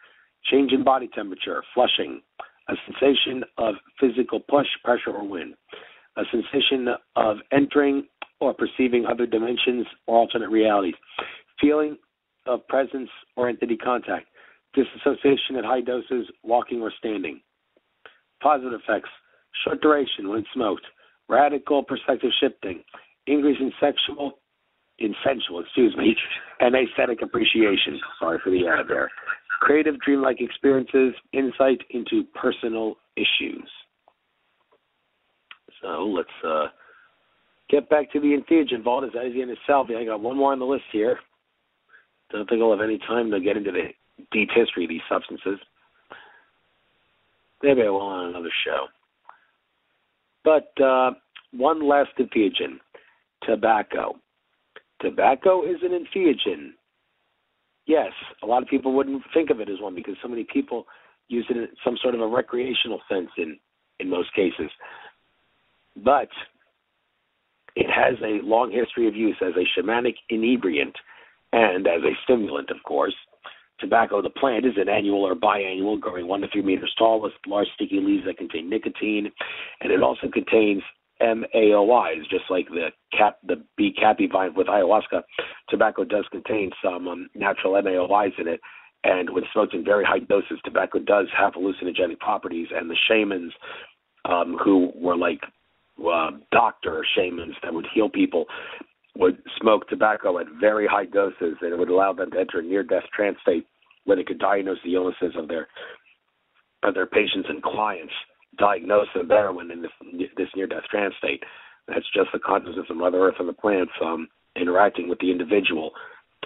Change in body temperature, flushing. A sensation of physical push, pressure, or wind. A sensation of entering or perceiving other dimensions or alternate realities. Feeling of presence or entity contact. Disassociation at high doses, walking or standing. Positive effects. Short duration when smoked. Radical perspective shifting. Increase in sensual, and aesthetic appreciation. Sorry for the ad there. Creative, dreamlike experiences, insight into personal issues. So let's get back to the Entheogen vault. As Entheogen is salvia. I got one more on the list here. Don't think I'll have any time to get into the deep history of these substances. Maybe I will on another show. But one last Entheogen, tobacco. Tobacco is an entheogen. Yes, a lot of people wouldn't think of it as one because so many people use it in some sort of a recreational sense in most cases. But it has a long history of use as a shamanic inebriant and as a stimulant, of course. Tobacco, the plant, is an annual or biannual, growing 1 to 3 meters tall with large sticky leaves that contain nicotine, and it also contains MAOIs, just like the bee cappy vine with ayahuasca. Tobacco does contain some natural MAOIs in it, and when smoked in very high doses, tobacco does have hallucinogenic properties, and the shamans who were like doctor shamans that would heal people would smoke tobacco at very high doses, and it would allow them to enter a near-death trance state where they could diagnose the illnesses of their patients and clients, diagnose them better when in this near-death trance state. That's just the consciousness of Mother Earth and the plants interacting with the individual.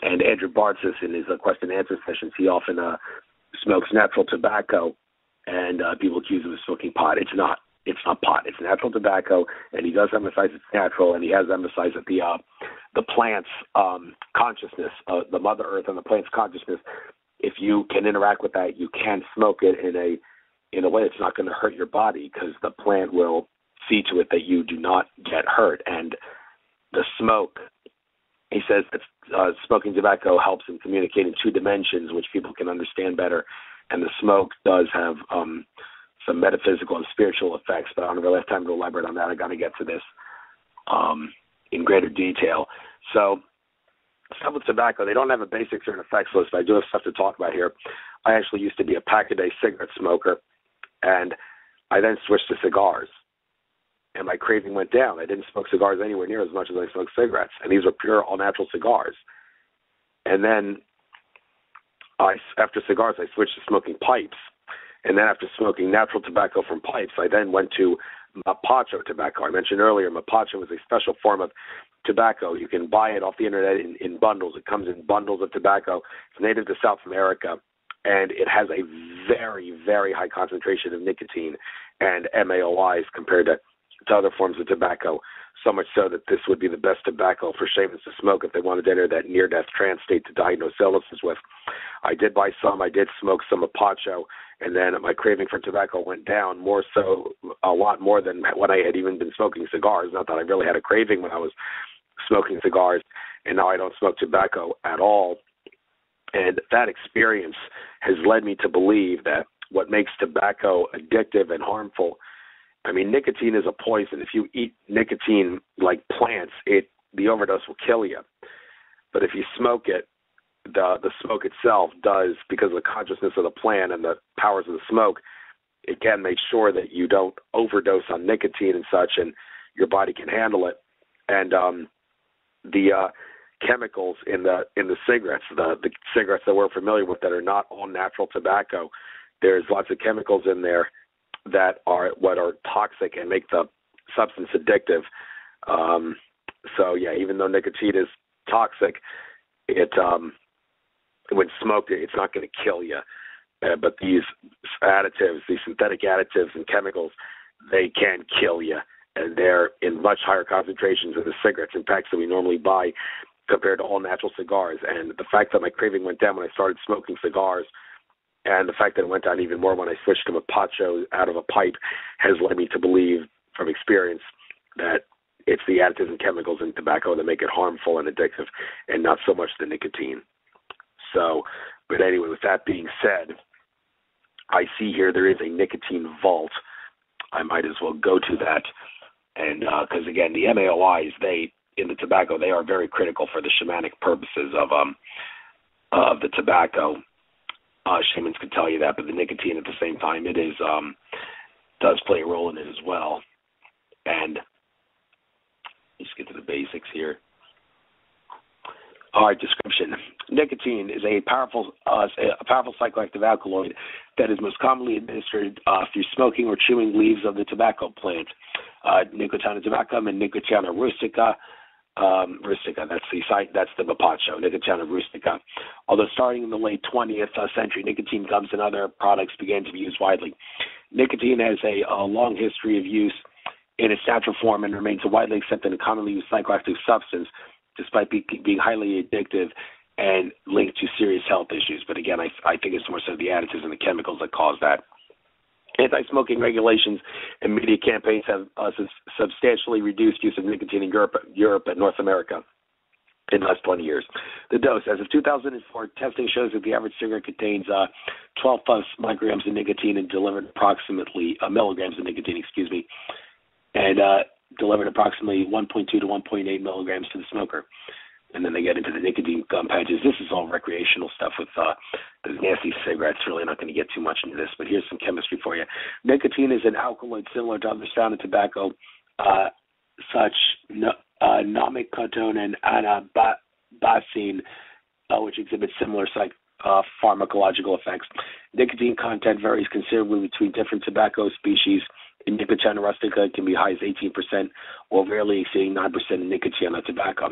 And Andrew Bartzis, in his question and answer sessions, he often smokes natural tobacco, and people accuse him of smoking pot. It's not. It's not pot. It's natural tobacco, and he does emphasize it's natural, and he has emphasized that the plant's consciousness, the Mother Earth and the plant's consciousness, if you can interact with that, you can smoke it in a way that's not going to hurt your body, because the plant will see to it that you do not get hurt. And the smoke, he says that smoking tobacco helps in communicating 2 dimensions, which people can understand better, and the smoke does have some metaphysical and spiritual effects, but I don't really have time to elaborate on that. I got to get to this in greater detail. So, stuff with tobacco, they don't have a basics or an effects list, but I do have stuff to talk about here. I actually used to be a pack-a-day cigarette smoker, and I then switched to cigars, and my craving went down. I didn't smoke cigars anywhere near as much as I smoked cigarettes, and these were pure, all-natural cigars. And then after cigars, I switched to smoking pipes. And then after smoking natural tobacco from pipes, I then went to mapacho tobacco. I mentioned earlier, mapacho is a special form of tobacco. You can buy it off the internet in bundles. It comes in bundles of tobacco. It's native to South America, and it has a very, very high concentration of nicotine and MAOIs compared to other forms of tobacco, so much so that this would be the best tobacco for shamans to smoke if they wanted to enter that near-death trance state to diagnose illnesses with. I did buy some. I did smoke some mapacho, and then my craving for tobacco went down more so, a lot more than when I had even been smoking cigars. Not that I really had a craving when I was smoking cigars, and now I don't smoke tobacco at all. And that experience has led me to believe that what makes tobacco addictive and harmful, I mean, nicotine is a poison. If you eat nicotine like plants, the overdose will kill you. But if you smoke it, the smoke itself does, because of the consciousness of the plant and the powers of the smoke, it can make sure that you don't overdose on nicotine and such, and your body can handle it. And the chemicals in the cigarettes, the cigarettes that we're familiar with that are not all natural tobacco, there's lots of chemicals in there that are what are toxic and make the substance addictive. So yeah, even though nicotine is toxic, when smoked, it's not going to kill you. But these additives, these synthetic additives and chemicals, they can kill you, and they're in much higher concentrations in the cigarettes and packs that we normally buy compared to all natural cigars. And the fact that my craving went down when I started smoking cigars, and the fact that it went down even more when I switched to mapacho out of a pipe, has led me to believe from experience that it's the additives and chemicals in tobacco that make it harmful and addictive, and not so much the nicotine. So, but anyway, with that being said, I see here there is a nicotine vault. I might as well go to that. And because, again, the MAOIs, in the tobacco, they are very critical for the shamanic purposes of the tobacco. Shamans could tell you that, but the nicotine at the same time, it is does play a role in it as well. And let's get to the basics here. All right, description. Nicotine is a powerful psychoactive alkaloid that is most commonly administered through smoking or chewing leaves of the tobacco plant. Nicotiana tabacum and Nicotiana rustica. That's the mapacho, Nicotiana rustica. Although starting in the late 20th century, nicotine gums and other products began to be used widely. Nicotine has a long history of use in its natural form and remains a widely accepted and commonly used psychoactive substance. despite being highly addictive and linked to serious health issues. But again, I think it's more so the additives and the chemicals that cause that. Anti-smoking regulations and media campaigns have substantially reduced use of nicotine in Europe and North America in the last 20 years. The dose, as of 2004, testing shows that the average cigarette contains 12 plus micrograms of nicotine and delivered approximately milligrams of nicotine, and delivered approximately 1.2 to 1.8 milligrams to the smoker. And then they get into the nicotine gum patches. This is all recreational stuff with those nasty cigarettes. Really not going to get too much into this, but here's some chemistry for you. Nicotine is an alkaloid similar to others found in tobacco, such nomicotone and anabasine, which exhibit similar pharmacological effects. Nicotine content varies considerably between different tobacco species. In Nicotiana rustica, it can be high as 18%, while rarely exceeding 9% in Nicotiana tobacco.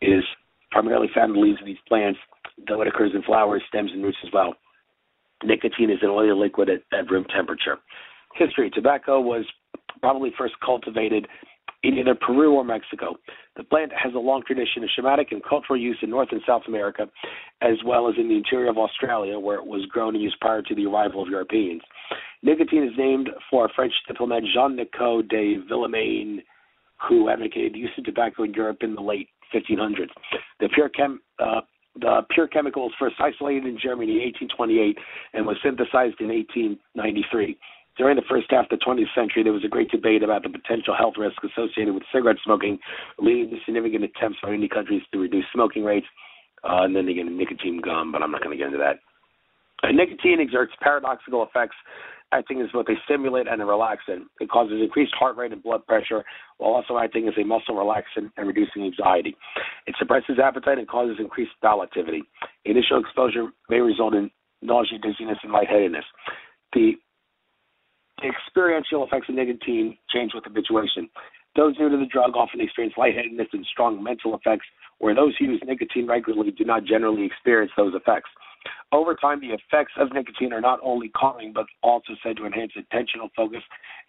It is primarily found in the leaves of these plants, though it occurs in flowers, stems, and roots as well. Nicotine is an oily liquid at room temperature. History. Tobacco was probably first cultivated in either Peru or Mexico. The plant has a long tradition of shamanic and cultural use in North and South America, as well as in the interior of Australia, where it was grown and used prior to the arrival of Europeans. Nicotine is named for French diplomat Jean-Nicot de Villemain, who advocated the use of tobacco in Europe in the late 1500s. The pure chemical was first isolated in Germany in 1828 and was synthesized in 1893. During the first half of the 20th century, there was a great debate about the potential health risks associated with cigarette smoking, leading to significant attempts by many countries to reduce smoking rates. And then they get a nicotine gum, but I'm not going to get into that. Nicotine exerts paradoxical effects, acting as both a stimulant and a relaxant. It causes increased heart rate and blood pressure, while also acting as a muscle relaxant and reducing anxiety. It suppresses appetite and causes increased bowel activity. Initial exposure may result in nausea, dizziness, and lightheadedness. The experiential effects of nicotine change with habituation. Those new to the drug often experience lightheadedness and strong mental effects, where those who use nicotine regularly do not generally experience those effects. Over time, the effects of nicotine are not only calming, but also said to enhance attentional focus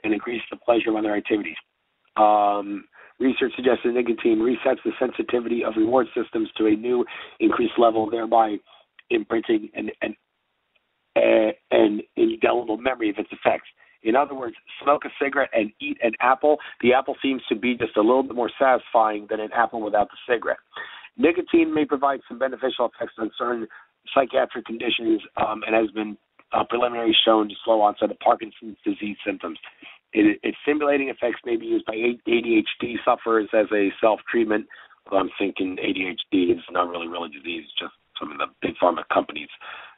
and increase the pleasure of other activities. Research suggests that nicotine resets the sensitivity of reward systems to a new increased level, thereby imprinting an indelible memory of its effects. In other words, smoke a cigarette and eat an apple. The apple seems to be just a little bit more satisfying than an apple without the cigarette. Nicotine may provide some beneficial effects on certain psychiatric conditions and has been preliminarily shown to slow onset of Parkinson's disease symptoms. Its stimulating effects may be used by ADHD sufferers as a self-treatment. I'm thinking ADHD is not really a disease, just some of the big pharma companies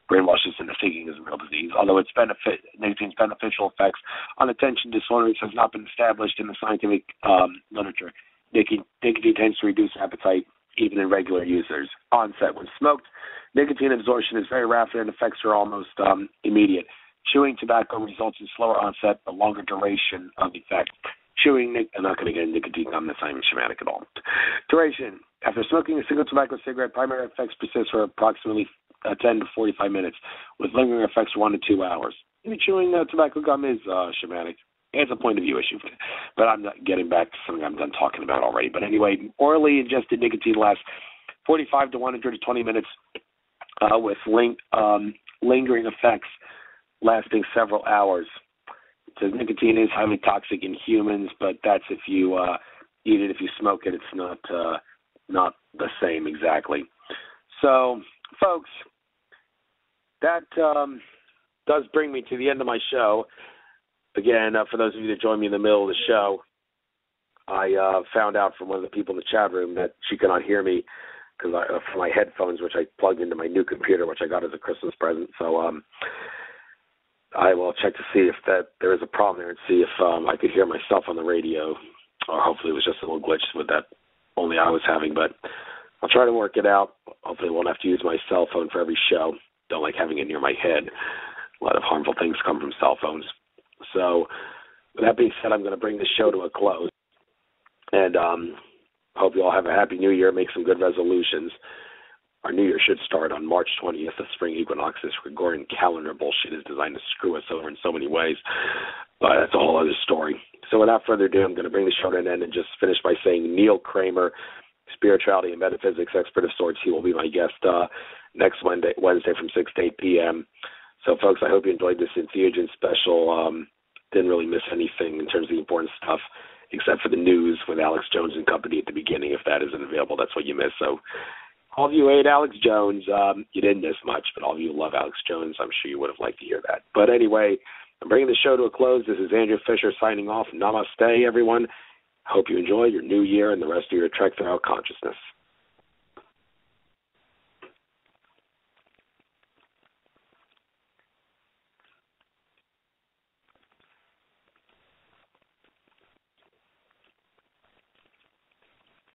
brainwashes into thinking is a real disease. Although nicotine's beneficial effects on attention disorders has not been established in the scientific literature. Nicotine tends to reduce appetite even in regular users. Onset. When smoked, nicotine absorption is very rapid and effects are almost immediate. Chewing tobacco results in slower onset but longer duration of effect. I'm not going to get a nicotine gum, that's not even shamanic at all. Duration. After smoking a single tobacco cigarette, primary effects persist for approximately 10 to 45 minutes, with lingering effects for 1 to 2 hours. Maybe chewing tobacco gum is shamanic. It's a point of view issue, but I'm not getting back to something I'm done talking about already. But anyway, orally ingested nicotine lasts 45 to 120 minutes with lingering effects lasting several hours. It says nicotine is highly toxic in humans, but that's if you eat it. If you smoke it, it's not the same exactly. So, folks, that does bring me to the end of my show. Again, for those of you that joined me in the middle of the show, I found out from one of the people in the chat room that she cannot hear me because for my headphones, which I plugged into my new computer, which I got as a Christmas present. So I will check to see if there is a problem there and see if I could hear myself on the radio, or hopefully it was just a little glitch with that only I was having. But I'll try to work it out. Hopefully I won't have to use my cell phone for every show. Don't like having it near my head. A lot of harmful things come from cell phones. So with that being said, I'm going to bring this show to a close. And hope you all have a happy new year. Make some good resolutions. Our new year should start on March 20th, the spring equinox. This Gregorian calendar bullshit is designed to screw us over in so many ways. But that's a whole other story. So without further ado, I'm going to bring the show to an end and just finish by saying Neil Kramer spirituality and metaphysics expert of sorts. He will be my guest next Wednesday from 6 to 8 p.m. So, folks, I hope you enjoyed this Entheogen special. Didn't really miss anything in terms of the important stuff, except for the news with Alex Jones and company at the beginning. If that isn't available, that's what you missed. So all of you who hate Alex Jones, you didn't miss much, but all of you who love Alex Jones, I'm sure you would have liked to hear that. But anyway, I'm bringing the show to a close. This is Andrew Fisher signing off. Namaste, everyone. Hope you enjoy your new year and the rest of your trek throughout consciousness.